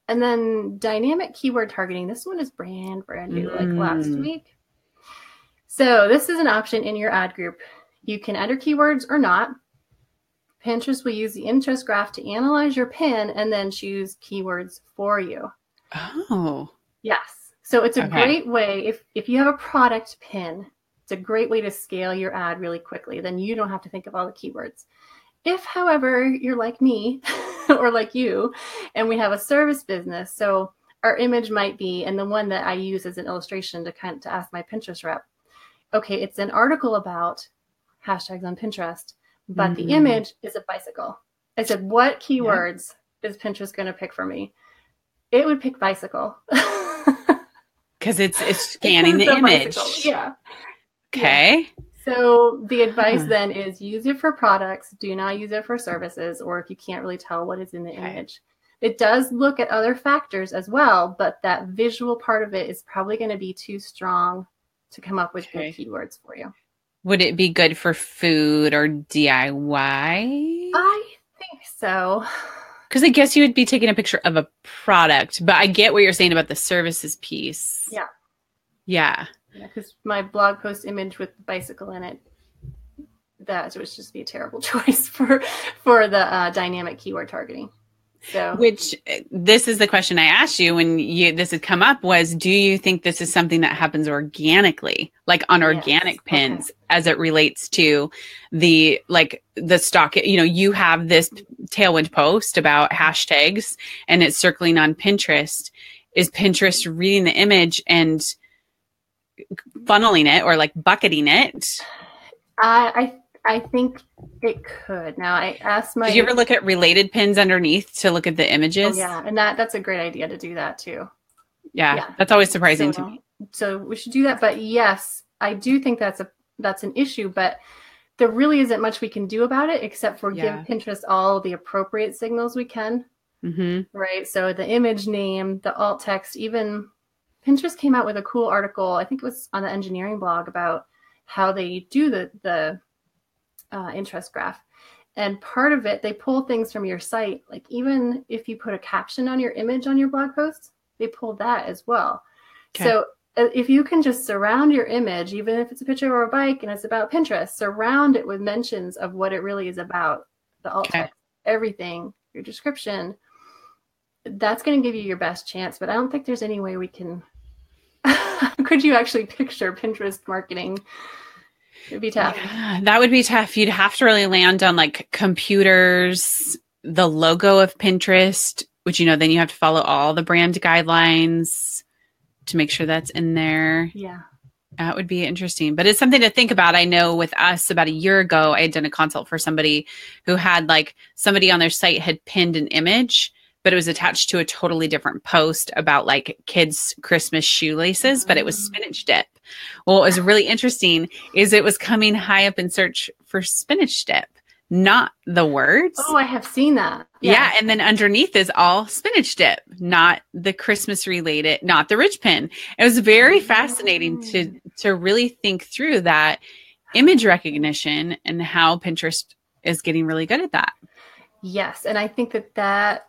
And then dynamic keyword targeting. This one is brand new, like last week. So this is an option in your ad group. You can enter keywords or not. Pinterest will use the interest graph to analyze your pin and then choose keywords for you. Oh. Yes. So it's a Okay. great way, if you have a product pin, it's a great way to scale your ad really quickly. Then you don't have to think of all the keywords. If, however, you're like me or like you, and we have a service business, so our image might be, and the one that I use as an illustration to ask my Pinterest rep, okay, it's an article about hashtags on Pinterest, but the image is a bicycle. I said, what keywords is Pinterest going to pick for me? It would pick bicycle. Because it's scanning the image. Bicycle. Yeah. Okay. Yeah. So the advice then is use it for products. Do not use it for services, or if you can't really tell what is in the image. It does look at other factors as well, but that visual part of it is probably going to be too strong to come up with good keywords for you. Would it be good for food or DIY? I think so. Because I guess you would be taking a picture of a product, but I get what you're saying about the services piece. Yeah. Yeah. Because my blog post image with the bicycle in it, that would just be a terrible choice for the dynamic keyword targeting. So, which this is the question I asked you when this had come up was, do you think this is something that happens organically, like on organic pins, as it relates to the stock? You know, you have this Tailwind post about hashtags and it's circling on Pinterest. Is Pinterest reading the image and funneling it or like bucketing it? I think it could. Now I asked my. Did you ever look at related pins underneath to look at the images? Oh, yeah, and that's a great idea to do that too. Yeah. That's always surprising to me. So we should do that. But yes, I do think that's an issue. But there really isn't much we can do about it except for give Pinterest all the appropriate signals we can. Mm-hmm. Right. So the image name, the alt text, even Pinterest came out with a cool article. I think it was on the engineering blog about how they do the interest graph. And part of it, they pull things from your site. Like even if you put a caption on your image on your blog post, they pull that as well. Okay. So if you can just surround your image, even if it's a picture of a bike and it's about Pinterest, surround it with mentions of what it really is about, the alt text, everything, your description, that's going to give you your best chance. But I don't think there's any way we can. Could you actually picture Pinterest marketing? It'd be tough. Yeah, that would be tough. You'd have to really land on like computers, the logo of Pinterest, which, you know, then you have to follow all the brand guidelines to make sure that's in there. Yeah. That would be interesting, but it's something to think about. I know with us about a year ago, I had done a consult for somebody who had like somebody on their site had pinned an image, but it was attached to a totally different post about like kids' Christmas shoelaces, but it was spinach dip. Well, what was really interesting is it was coming high up in search for spinach dip, not the words. Oh, I have seen that. Yeah. And then underneath is all spinach dip, not the Christmas related, not the rich pin. It was very fascinating to really think through that image recognition and how Pinterest is getting really good at that. Yes. And I think that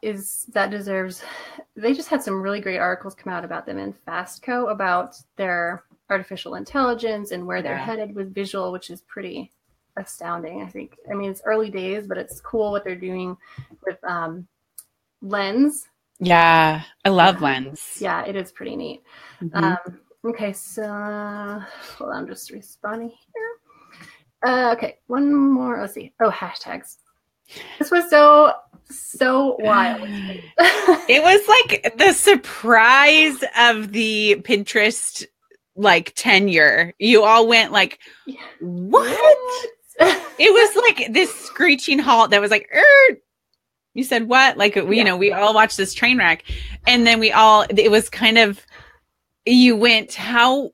deserves, they just had some really great articles come out about them in Fastco about their artificial intelligence and where they're headed with visual, which is pretty astounding, I think. I mean, it's early days, but it's cool what they're doing with Lens. Yeah, I love Lens. Yeah, it is pretty neat. Mm-hmm. Okay, so hold on, I'm just responding here. Okay, one more. Let's see. Oh, hashtags. This was so wild. It was like the surprise of the Pinterest like tenure. You all went like, what? It was like this screeching halt that was like, you said what? Like, you know, we all watched this train wreck, and then it was kind of, you went, how?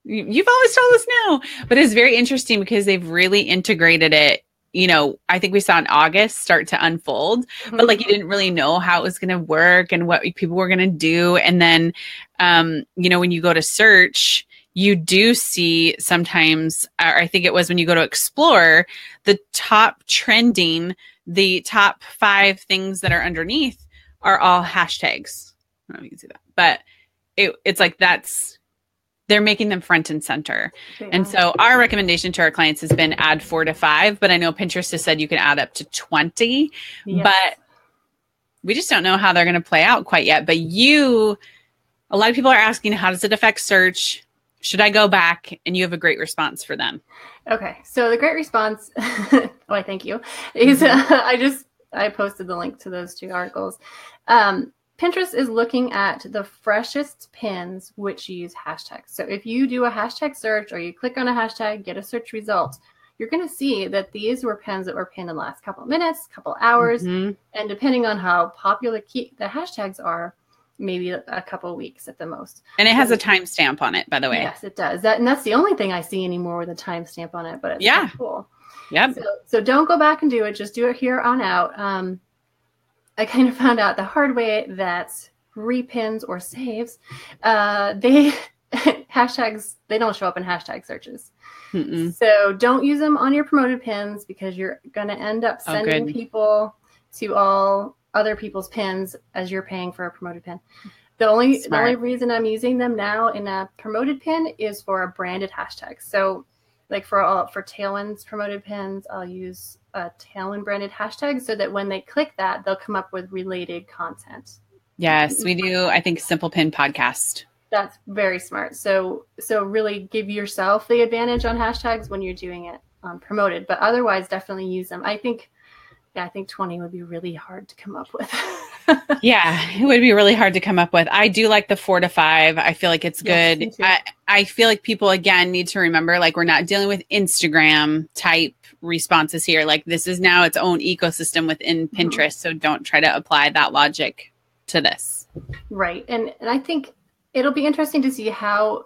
You've always told us no, but it's very interesting because they've really integrated it. You know, I think we saw in August start to unfold, but like you didn't really know how it was going to work and what people were going to do. And then, you know, when you go to search, you do see sometimes, or I think it was when you go to explore, the top trending, the top 5 things that are underneath are all hashtags. I don't know if you can see that, but it's like they're making them front and center. Yeah. And so our recommendation to our clients has been add 4 to 5, but I know Pinterest has said you can add up to 20, but we just don't know how they're going to play out quite yet. But a lot of people are asking, how does it affect search? Should I go back? And you have a great response for them. Okay. So the great response, why thank you, is I posted the link to those 2 articles. Pinterest is looking at the freshest pins which use hashtags. So if you do a hashtag search or you click on a hashtag, get a search result, you're going to see that these were pins that were pinned in the last couple of minutes, couple of hours, and depending on how popular the hashtags are, maybe a couple of weeks at the most. And it has a timestamp on it, by the way. Yes, it does. That's the only thing I see anymore with a timestamp on it, but it's kind of cool. Yep. So don't go back and do it. Just do it here on out. I kind of found out the hard way that repins or saves, hashtags, they don't show up in hashtag searches. So don't use them on your promoted pins because you're going to end up sending people to all other people's pins as you're paying for a promoted pin. The only reason I'm using them now in a promoted pin is for a branded hashtag. So like for Tailwind's promoted pins, I'll use a Tailwind branded hashtag so that when they click that, they'll come up with related content. Yes, we do. I think Simple Pin podcast. That's very smart. So really give yourself the advantage on hashtags when you're doing it promoted, but otherwise definitely use them. I think 20 would be really hard to come up with. Yeah, it would be really hard to come up with. I do like the 4 to 5. I feel like it's good. Me too. I feel like people, again, need to remember, like, we're not dealing with Instagram type responses here. Like, this is now its own ecosystem within Pinterest. So don't try to apply that logic to this. Right. And I think it'll be interesting to see how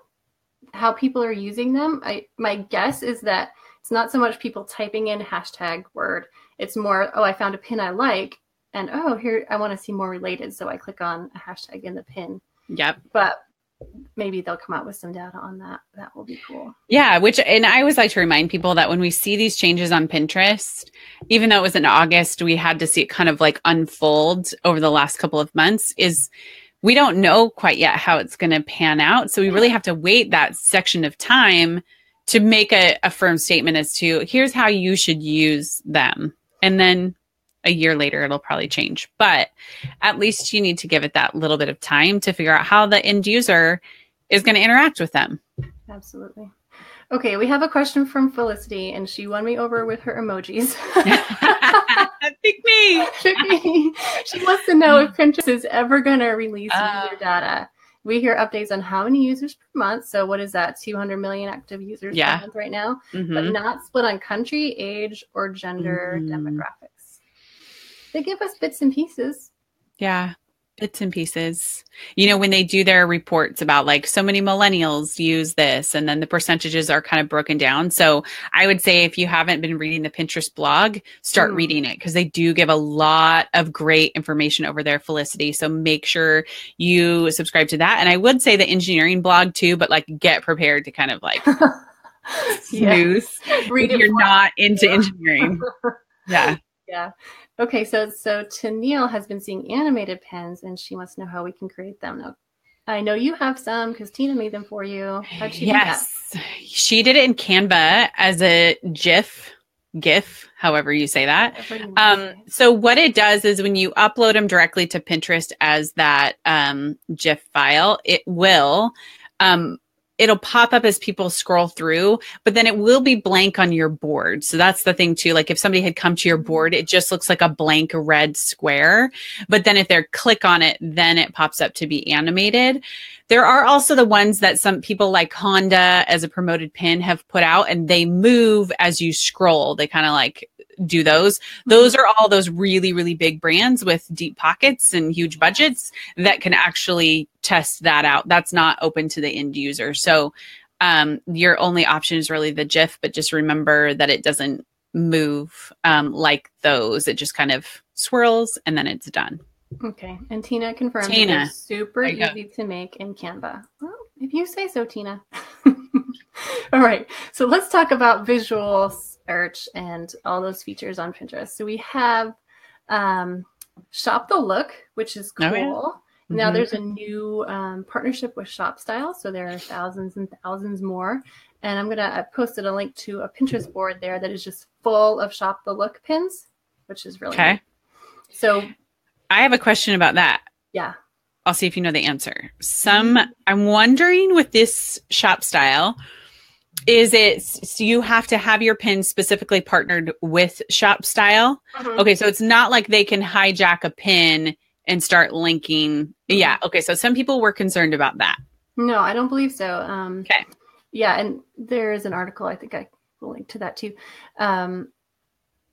people are using them. My guess is that it's not so much people typing in hashtag word. It's more, I found a pin I like, and here I want to see more related, so I click on a hashtag in the pin. Yep. But maybe they'll come out with some data on that. That will be cool. Yeah, and I always like to remind people that when we see these changes on Pinterest, even though it was in August, we had to see it kind of like unfold over the last couple of months, is we don't know quite yet how it's going to pan out. So we really have to wait that section of time to make a firm statement as to here's how you should use them. And then a year later, it'll probably change. But at least you need to give it that little bit of time to figure out how the end user is going to interact with them. Absolutely. Okay, we have a question from Felicity, and she won me over with her emojis. Pick me. She wants to know if Pinterest is ever going to release user data. We hear updates on how many users per month. So what is that? 200 million active users per month right now, but not split on country, age, or gender demographics. They give us bits and pieces. Yeah, bits and pieces. You know, when they do their reports about like so many millennials use this, and then the percentages are kind of broken down. So I would say if you haven't been reading the Pinterest blog, start reading it because they do give a lot of great information over there, Felicity. So make sure you subscribe to that. And I would say the engineering blog too, but like get prepared to kind of like snooze if you're not into engineering. Yeah. Okay, so Tennille has been seeing animated pins, and she wants to know how we can create them. Now, I know you have some because Tina made them for you. How'd she do that? She did it in Canva as a GIF, however you say that. So what it does is when you upload them directly to Pinterest as that GIF file, it will it'll pop up as people scroll through, but then it will be blank on your board. So that's the thing too. Like if somebody had come to your board, it just looks like a blank red square. But then if they click on it, then it pops up to be animated. There are also the ones that some people like Honda as a promoted pin have put out, and they move as you scroll. They kind of like do those. Those are all those really, really big brands with deep pockets and huge budgets that can actually test that out. That's not open to the end user. So your only option is really the GIF, but just remember that it doesn't move like those. It just kind of swirls and then it's done. Okay. And Tina confirmed it's super easy to make in Canva. Well, if you say so, Tina. All right. So let's talk about visual search and all those features on Pinterest. So we have Shop the Look, which is cool. Now there's a new partnership with ShopStyle, so there are thousands and thousands more. And I posted a link to a Pinterest board there that is just full of Shop the Look pins, which is really neat. So I have a question about that. Yeah. I'll see if you know the answer. I'm wondering with this ShopStyle, is it so you have to have your pin specifically partnered with ShopStyle? Okay, so it's not like they can hijack a pin and start linking. Yeah, okay, so some people were concerned about that. No, I don't believe so. Okay. Yeah, and there is an article, I think I will link to that too.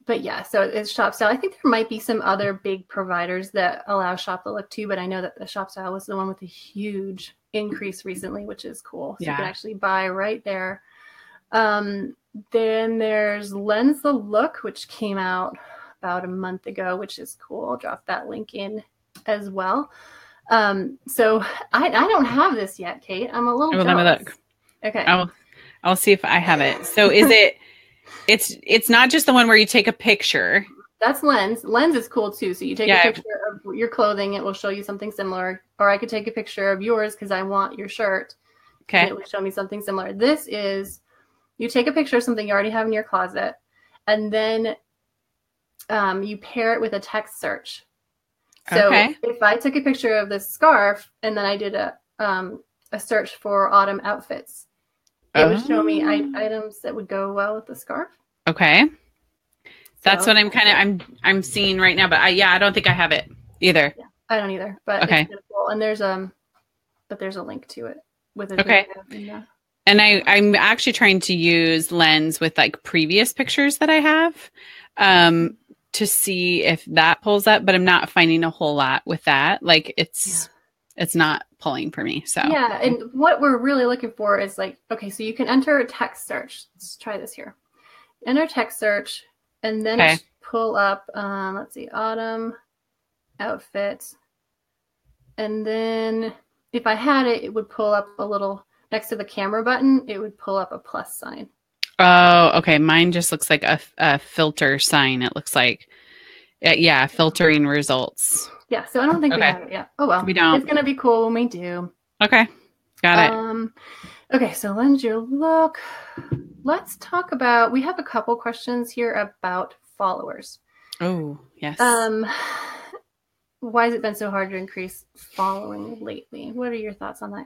But yeah, so it's ShopStyle. I think there might be some other big providers that allow Shop the Look too, but I know that the ShopStyle was the one with a huge increase recently, which is cool. So you can actually buy right there. Then there's Lens the Look, which came out about a month ago, which is cool. I'll drop that link in as well. So I don't have this yet, Kate. I'm a little jealous. Let me look. Okay. I'll see if I have it. So is it? It's not just the one where you take a picture. That's Lens. Lens is cool too. So you take a picture of your clothing, it will show you something similar. Or I could take a picture of yours because I want your shirt. Okay. And it will show me something similar. This is, you take a picture of something you already have in your closet, and then you pair it with a text search. So if I took a picture of this scarf and then I did a search for autumn outfits, it would show me items that would go well with the scarf. Okay. That's what I'm seeing right now, but I don't think I have it either. Yeah, I don't either, but it's kind of cool. And there's a link to it with a video. And I'm actually trying to use Lens with like previous pictures that I have to see if that pulls up, but I'm not finding a whole lot with that. Like it's not pulling for me. So yeah, and what we're really looking for is like, okay, so you can enter a text search. Let's try this here. Enter text search, and then pull up, let's see, autumn outfits. And then if I had it, it would pull up a little, next to the camera button, it would pull up a plus sign. Oh, okay. Mine just looks like a filter sign. It looks like, filtering results. Yeah, so I don't think we have it yet. Oh, well. We don't. It's going to be cool when we do. Okay. Got it. Okay, so Lens your look. Let's talk about, we have a couple questions here about followers. Oh, yes. Why has it been so hard to increase following lately? What are your thoughts on that?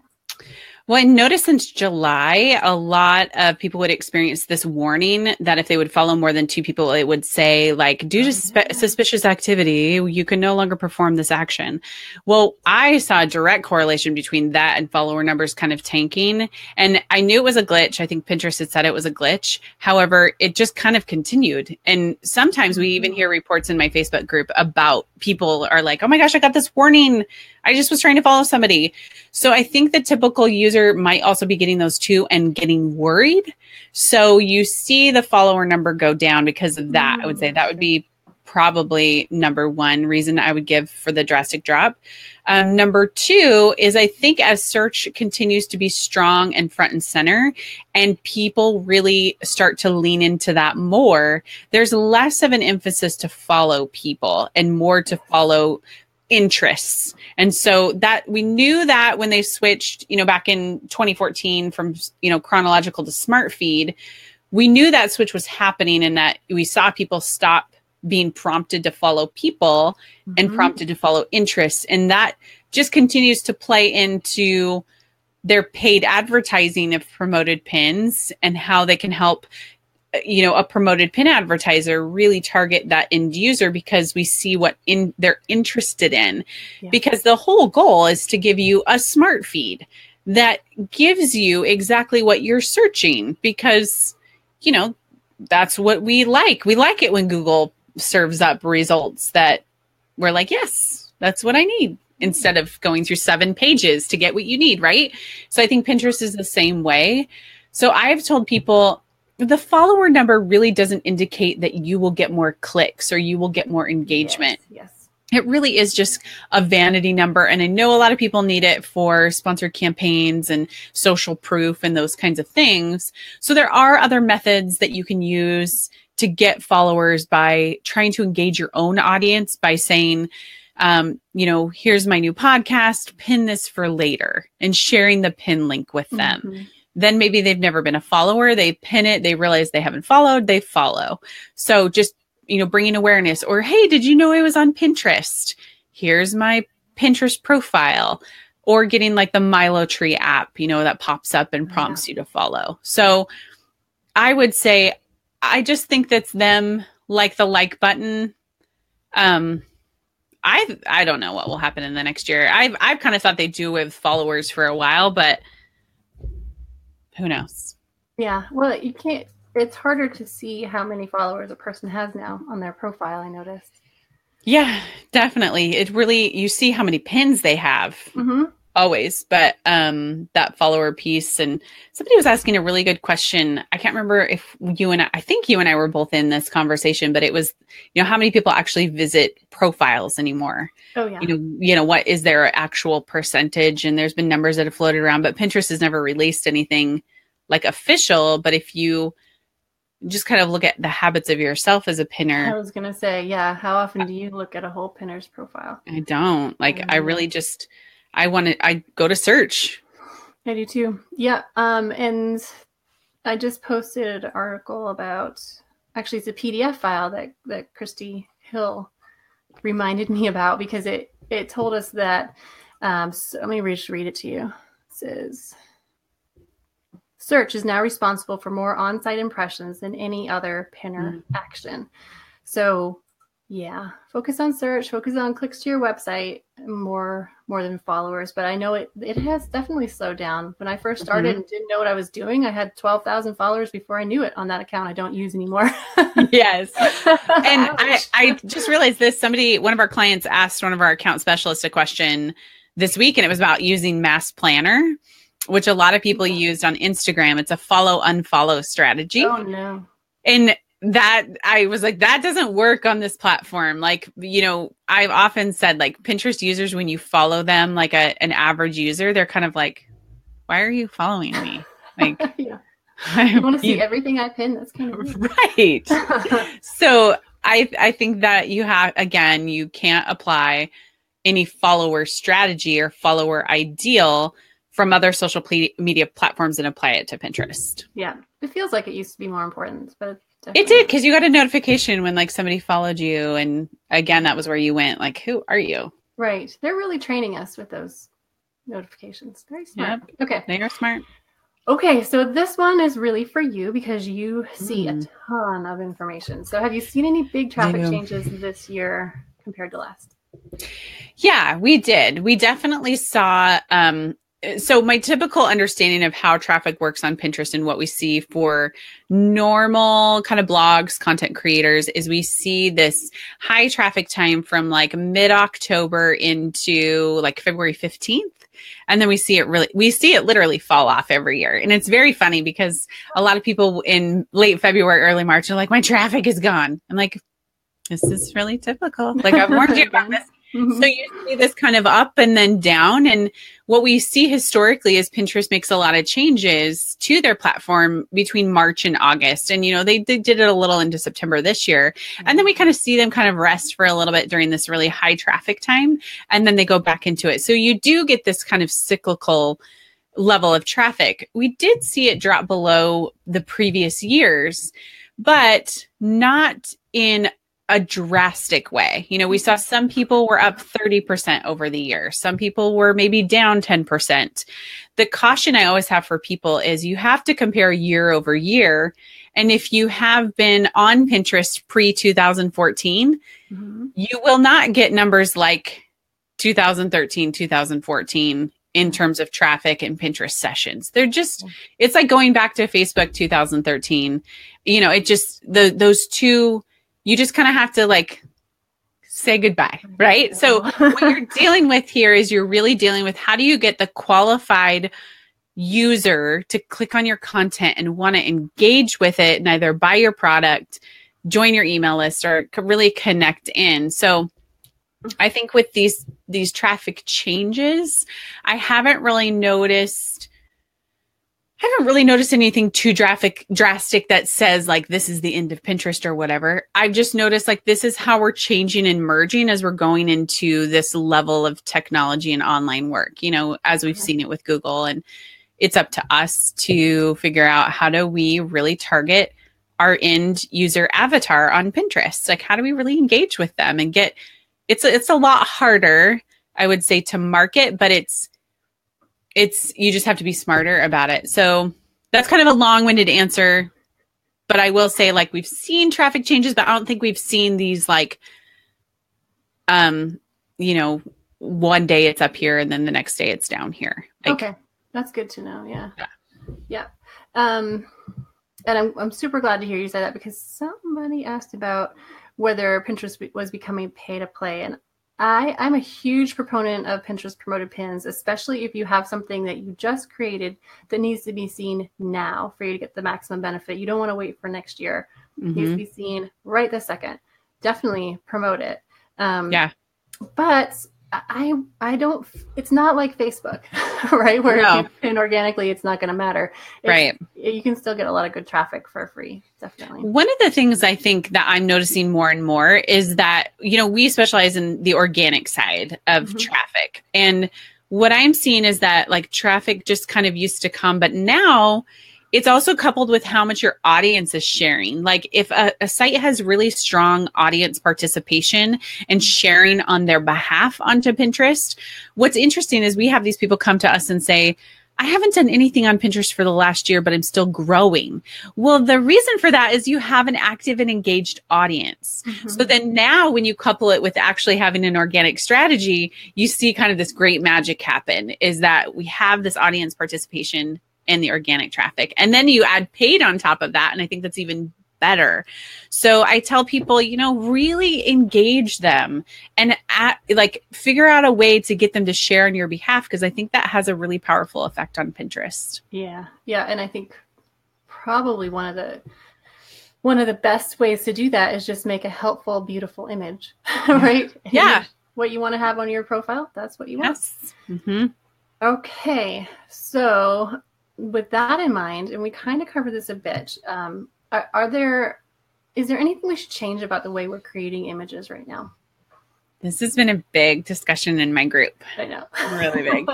Well, I noticed since July, a lot of people would experience this warning that if they would follow more than 2 people, it would say, like, due to suspicious activity, you can no longer perform this action. Well, I saw a direct correlation between that and follower numbers kind of tanking. And I knew it was a glitch. I think Pinterest had said it was a glitch. However, it just kind of continued. And sometimes we even hear reports in my Facebook group about people are like, oh my gosh, I got this warning. I just was trying to follow somebody. So I think the typical user might also be getting those too and getting worried. So you see the follower number go down because of that. I would say that would be probably number one reason I would give for the drastic drop. Number 2 is I think as search continues to be strong and front and center and people really start to lean into that more, there's less of an emphasis to follow people and more to follow interests. And so that we knew that when they switched, back in 2014 from, chronological to smart feed, we knew that switch was happening and that we saw people stop being prompted to follow people and prompted to follow interests. And that just continues to play into their paid advertising of promoted pins and how they can help a promoted pin advertiser really target that end user because we see what they're interested in. Yeah. Because the whole goal is to give you a smart feed that gives you exactly what you're searching because, that's what we like. We like it when Google serves up results that we're like, yes, that's what I need, instead of going through 7 pages to get what you need, right? So I think Pinterest is the same way. So I've told people, the follower number really doesn't indicate that you will get more clicks or you will get more engagement. Yes. It really is just a vanity number. And I know a lot of people need it for sponsored campaigns and social proof and those kinds of things. So there are other methods that you can use to get followers by trying to engage your own audience by saying, Here's my new podcast, pin this for later, and sharing the pin link with them. Mm-hmm. Then maybe they've never been a follower. They pin it. They realize they haven't followed. They follow. So just, bringing awareness, or, hey, did you know I was on Pinterest? Here's my Pinterest profile, or getting like the Milo Tree app, that pops up and prompts you to follow. So I would say, I just think that's them, like the like button. I don't know what will happen in the next year. I've kind of thought they do with followers for a while, but who knows? Yeah. Well, it's harder to see how many followers a person has now on their profile, I noticed. Yeah, definitely. It really, you see how many pins they have. Mm-hmm. Always, but that follower piece. And somebody was asking a really good question. I can't remember if I think you and I were both in this conversation, but it was, how many people actually visit profiles anymore? Oh yeah. What is their actual percentage? And there's been numbers that have floated around, but Pinterest has never released anything like official. But if you just kind of look at the habits of yourself as a pinner. I was going to say, yeah. How often do you look at a whole pinner's profile? I don't. I really just... I go to search. I do too. Yeah. And I just posted an article about, actually it's a PDF file that Christy Hill reminded me about, because it told us that, so let me just read it to you. It says, search is now responsible for more on-site impressions than any other pinner action. So yeah, focus on search, focus on clicks to your website more than followers. But I know it has definitely slowed down. When I first started and didn't know what I was doing, I had 12,000 followers before I knew it on that account I don't use anymore. Yes. And I just realized this. One of our clients asked one of our account specialists a question this week, and it was about using Mass Planner, which a lot of people used on Instagram. It's a follow-unfollow strategy. Oh, no. And that I was like, that doesn't work on this platform. Like, I've often said, like, Pinterest users, when you follow them, like an average user, they're kind of like, why are you following me? Like, yeah. I want to see everything I pin. That's kind of weird. Right. So I think that you can't apply any follower strategy or follower ideal from other social media platforms and apply it to Pinterest. Yeah. It feels like it used to be more important, but it did, because you got a notification when like somebody followed you. And again, that was where you went, like, who are you? Right. They're really training us with those notifications. Very smart. Yep. Okay. They are smart. Okay. So this one is really for you, because you see a ton of information. So have you seen any big traffic changes this year compared to last? Yeah, we did. We definitely saw, so my typical understanding of how traffic works on Pinterest and what we see for normal kind of blogs, content creators, is we see this high traffic time from like mid-October into like February 15th. And then we see it literally fall off every year. And it's very funny, because a lot of people in late February, early March are like, my traffic is gone. I'm like, this is really typical. Like, I've warned you about this. Mm-hmm. So you see this kind of up and then down. And what we see historically is Pinterest makes a lot of changes to their platform between March and August. And, they did it a little into September this year. And then we kind of see them kind of rest for a little bit during this really high traffic time. And then they go back into it. So you do get this kind of cyclical level of traffic. We did see it drop below the previous years, but not in a drastic way. We saw some people were up 30% over the year. Some people were maybe down 10%. The caution I always have for people is you have to compare year over year. And if you have been on Pinterest pre-2014, you will not get numbers like 2013, 2014 in terms of traffic and Pinterest sessions. It's like going back to Facebook 2013. Those two, you just kind of have to like say goodbye, right? So what you're dealing with here is you're really dealing with, how do you get the qualified user to click on your content and want to engage with it and either buy your product, join your email list, or really connect in. So I think with these traffic changes, I haven't really noticed I haven't really noticed anything too drastic that says like this is the end of Pinterest or whatever. I've just noticed like this is how we're changing and merging as we're going into this level of technology and online work, you know, as we've seen it with Google. And it's up to us to figure out how do we really target our end user avatar on Pinterest? Like, how do we really engage with them and get, it's a lot harder, I would say, to market, but it's, you just have to be smarter about it. So that's kind of a long-winded answer, but I will say like we've seen traffic changes, but I don't think we've seen these like, you know, one day it's up here and then the next day it's down here. Like, okay. That's good to know. Yeah. Yeah. And I'm super glad to hear you say that, because somebody asked about whether Pinterest was becoming pay to play. And I'm a huge proponent of Pinterest promoted pins, especially if you have something that you just created that needs to be seen now for you to get the maximum benefit. You don't want to wait for next year. It needs to be seen right this second. Definitely promote it. But I don't, it's not like Facebook, right? Where if you pin organically, it's not going to matter. You can still get a lot of good traffic for free. Definitely. One of the things I think that I'm noticing more and more is that, you know, we specialize in the organic side of traffic. And what I'm seeing is that like traffic just kind of used to come, but now it's also coupled with how much your audience is sharing. Like if a site has really strong audience participation and sharing on their behalf onto Pinterest, what's interesting is we have these people come to us and say, I haven't done anything on Pinterest for the last year, but I'm still growing. Well, the reason for that is you have an active and engaged audience. So then now when you couple it with actually having an organic strategy, you see kind of this great magic happen, is that we have this audience participation and the organic traffic. And then you add paid on top of that. And I think that's even better. So I tell people, you know, really engage them and figure out a way to get them to share on your behalf, because I think that has a really powerful effect on Pinterest. Yeah. Yeah. And I think probably one of the best ways to do that is just make a helpful, beautiful image, right? Yeah. What you want to have on your profile, that's what you want. Yes. Okay. So with that in mind, and we kind of covered this a bit, is there anything we should change about the way we're creating images right now? This has been a big discussion in my group. I know. Really big.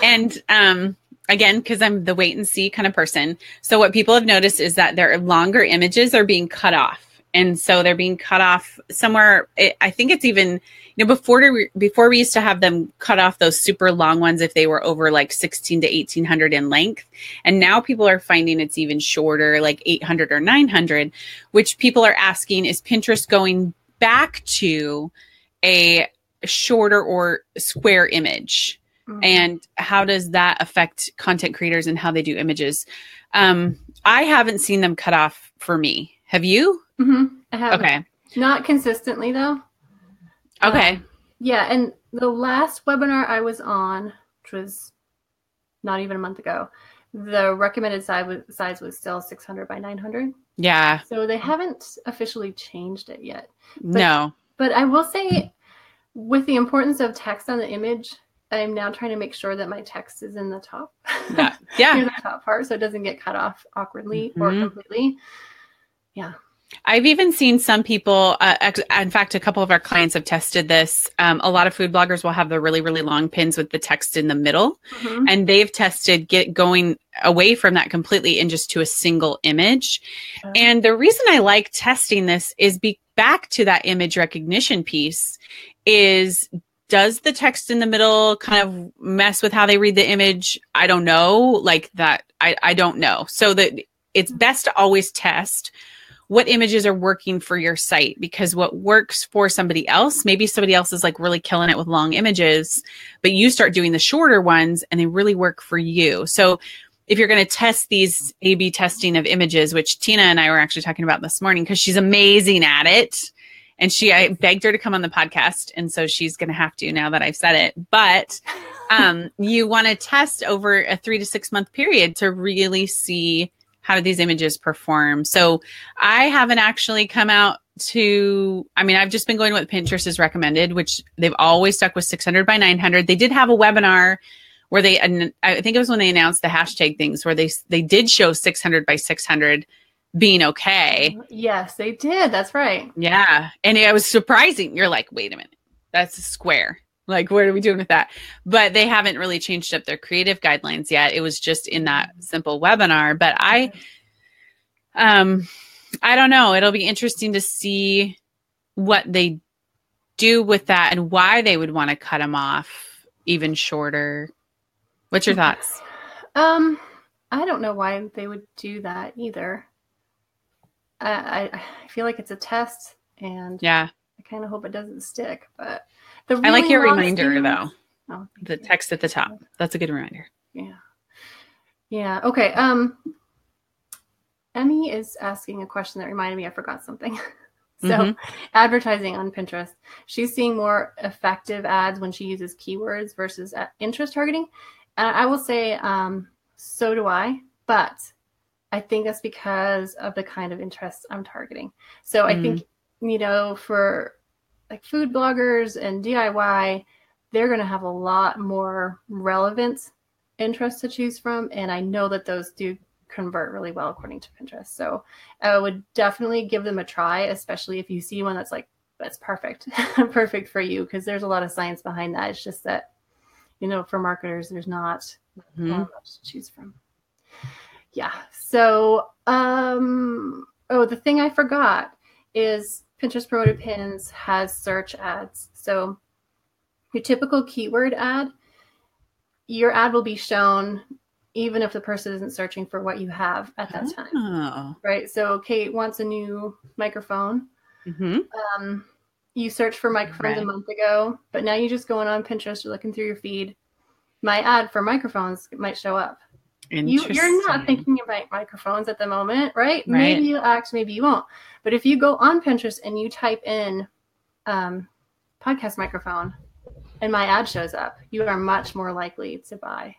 And again, because I'm the wait and see kind of person. So what people have noticed is that their longer images are being cut off. And so they're being cut off somewhere. I think it's even, you know, before we used to have them cut off those super long ones if they were over like 16 to 1800 in length. And now people are finding it's even shorter, like 800 or 900, which people are asking, is Pinterest going back to a shorter or square image? And how does that affect content creators and how they do images? I haven't seen them cut off for me. Have you? I have. Okay. Not consistently though. Okay. Yeah. And the last webinar I was on, which was not even a month ago, the recommended size was still 600 by 900. Yeah. So they haven't officially changed it yet. But I will say, with the importance of text on the image, I'm now trying to make sure that my text is in the top. Yeah. Near the top part, so it doesn't get cut off awkwardly or completely. Yeah. I've even seen some people, in fact, a couple of our clients have tested this. A lot of food bloggers will have the really, really long pins with the text in the middle. And they've tested going away from that completely and just to a single image. And the reason I like testing this is back to that image recognition piece is, does the text in the middle kind of mess with how they read the image? I don't know. Like that, I don't know. So that it's best to always test what images are working for your site, because what works for somebody else, maybe somebody else is like really killing it with long images, but you start doing the shorter ones and they really work for you. So if you're going to test these A/B testing of images, which Tina and I were actually talking about this morning, because she's amazing at it. And I begged her to come on the podcast. And so she's going to have to now that I've said it. But you want to test over a 3 to 6 month period to really see how do these images perform. So I haven't actually come out I've just been going with Pinterest is recommended, which they've always stuck with 600 by 900. They did have a webinar where I think it was when they announced the hashtag things where they did show 600 by 600 being okay. Yes, they did. That's right. Yeah. And it was surprising. You're like, wait a minute, that's a square. Like, what are we doing with that? But they haven't really changed up their creative guidelines yet. It was just in that simple webinar. But I don't know. It'll be interesting to see what they do with that and why they would want to cut them off even shorter. What's your thoughts? I don't know why they would do that either. I feel like it's a test, and I kind of hope it doesn't stick. But I like your reminder though. Oh, the text at the top. That's a good reminder. Yeah. Okay. Emmy is asking a question that reminded me I forgot something. So advertising on Pinterest, she's seeing more effective ads when she uses keywords versus interest targeting. And I will say, so do I, but I think that's because of the kind of interest I'm targeting. So I think, for like food bloggers and DIY, they're going to have a lot more relevant interests to choose from. And I know that those do convert really well according to Pinterest. So I would definitely give them a try, especially if you see one that's perfect, perfect for you, because there's a lot of science behind that. It's just that, for marketers, there's not much to choose from. Yeah. So, the thing I forgot is Pinterest Promoted Pins has search ads. So your typical keyword ad, your ad will be shown even if the person isn't searching for what you have at that time. Right. So Kate wants a new microphone. You searched for microphones a month ago, but now you just going on Pinterest, you're looking through your feed. My ad for microphones might show up. You're not thinking about microphones at the moment, right? Maybe you'll act, maybe you won't. But if you go on Pinterest and you type in podcast microphone and my ad shows up, you are much more likely to buy.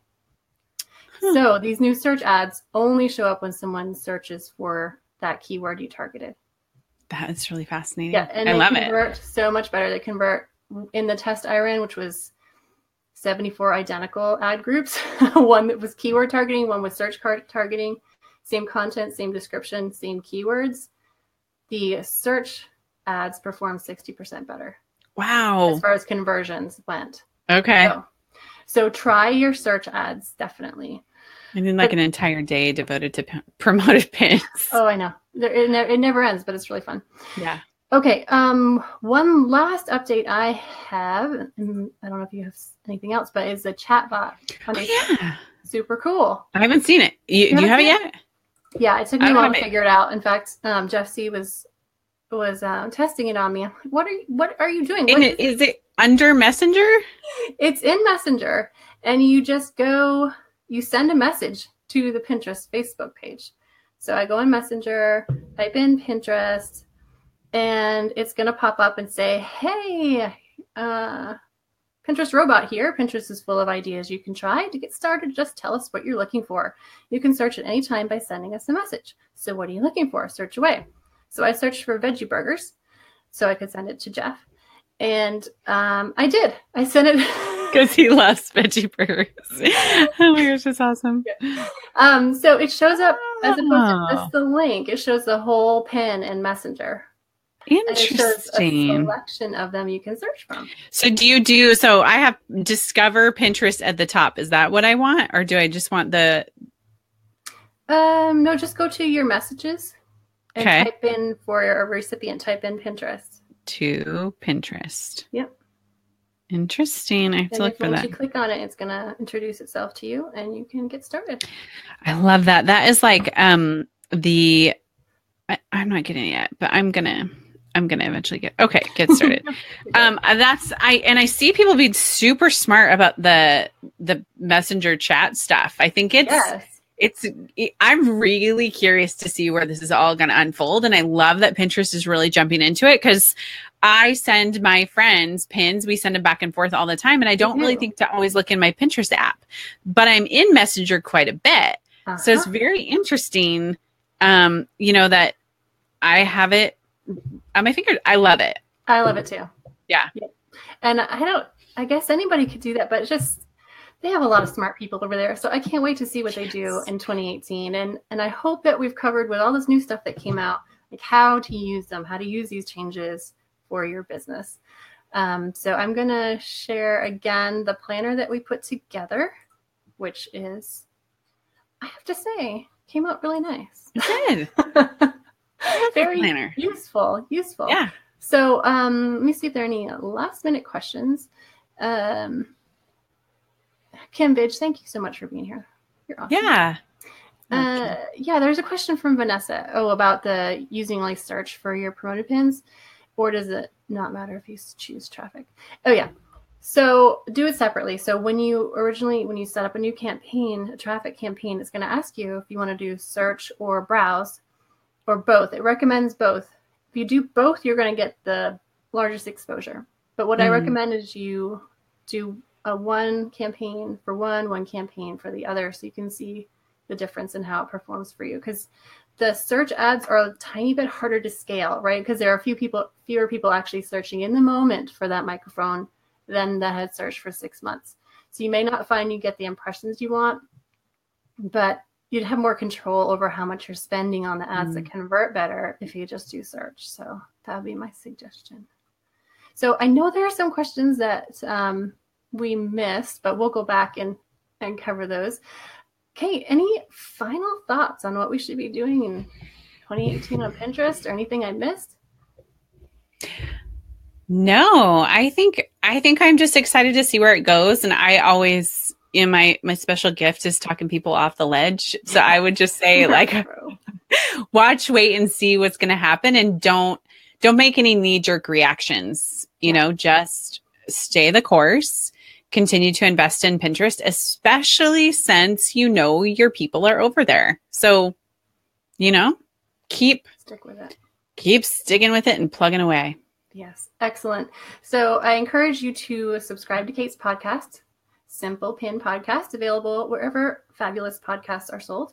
So these new search ads only show up when someone searches for that keyword you targeted. That is really fascinating. Yeah, and they convert so much better. They convert in the test I ran, which was 74 identical ad groups. One that was keyword targeting, one was search targeting, same content, same description, same keywords. The search ads performed 60% better. Wow. As far as conversions went. Okay. So try your search ads, definitely. And then an entire day devoted to promoted pins. Oh, I know. It never ends, but it's really fun. Yeah. Okay. One last update I have, and I don't know if you have anything else, but it's a chat bot. Yeah. Super cool. I haven't seen it. Do you have it yet? Yeah, it took me a while to figure it out. In fact, Jeff C was testing it on me. What are you doing? Is it under Messenger? It's in Messenger, and you just you send a message to the Pinterest Facebook page. So I go in Messenger, type in Pinterest, and it's going to pop up and say, hey, Pinterest robot here. Pinterest is full of ideas you can try. To get started, just tell us what you're looking for. You can search at any time by sending us a message. So what are you looking for? Search away. So I searched for veggie burgers so I could send it to Jeff. And I did. I sent it because he loves veggie burgers. Oh my gosh, that's awesome. Yeah. So it shows up as opposed to just the link. It shows the whole pin in Messenger. Interesting. And it shows a selection of them you can search from. So so I have discover Pinterest at the top. Is that what I want? Or do I just want the... No, just go to your messages and type in for a recipient, type in Pinterest. To Pinterest. Yep. Interesting. I have to look for that. Once you click on it, it's going to introduce itself to you and you can get started. I love that. That is like I'm not getting it yet, but I'm gonna eventually get started. I see people being super smart about the Messenger chat stuff. I think I'm really curious to see where this is all going to unfold. And I love that Pinterest is really jumping into it because I send my friends pins. We send them back and forth all the time. And I don't really think to always look in my Pinterest app, but I'm in Messenger quite a bit. So it's very interesting, that I have it on my finger. I love it. I love it too. Yeah. And I guess anybody could do that, but it's just, they have a lot of smart people over there. So I can't wait to see what they do in 2018. And I hope that we've covered with all this new stuff that came out, like how to use them, how to use these changes for your business. So I'm going to share again the planner that we put together, which is, I have to say, came out really nice. It did. Very useful. Yeah. So let me see if there are any last minute questions. Kim Bidge, thank you so much for being here. You're awesome. Yeah. Yeah, there's a question from Vanessa. About the using like search for your promoted pins, or does it not matter if you choose traffic? Oh yeah. So do it separately. So when you set up a new campaign, a traffic campaign, it's going to ask you if you want to do search or browse or both. It recommends both. If you do both, you're going to get the largest exposure. But what I recommend is you do one campaign for one campaign for the other, so you can see the difference in how it performs for you. Because the search ads are a tiny bit harder to scale, right? Because there are fewer people actually searching in the moment for that microphone than that had searched for 6 months. So you may not find you get the impressions you want, but you'd have more control over how much you're spending on the ads that convert better if you just do search. So that would be my suggestion. So I know there are some questions that we missed, but we'll go back and cover those. Kate, any final thoughts on what we should be doing in 2018 on Pinterest, or anything I missed? No, I think I'm just excited to see where it goes. And I always, my special gift is talking people off the ledge. So I would just say like, watch, wait, and see what's going to happen, and don't make any knee-jerk reactions. Just stay the course. Continue to invest in Pinterest, especially since your people are over there. So, stick with it. Keep sticking with it and plugging away. Yes, excellent. So I encourage you to subscribe to Kate's podcast, Simple Pin Podcast, available wherever fabulous podcasts are sold,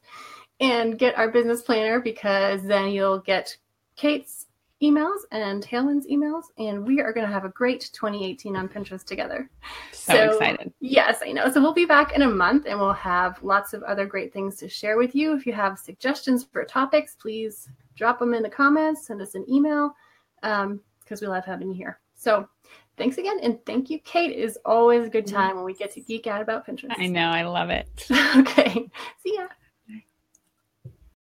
and get our business planner, because then you'll get Kate's emails and Tailwind's emails, and we are going to have a great 2018 on Pinterest together. So excited. Yes, I know. So we'll be back in a month, and we'll have lots of other great things to share with you. If you have suggestions for topics, please drop them in the comments, send us an email, because we love having you here. So thanks again, and thank you, Kate. It is always a good time when we get to geek out about Pinterest. I know. I love it. Okay. See ya.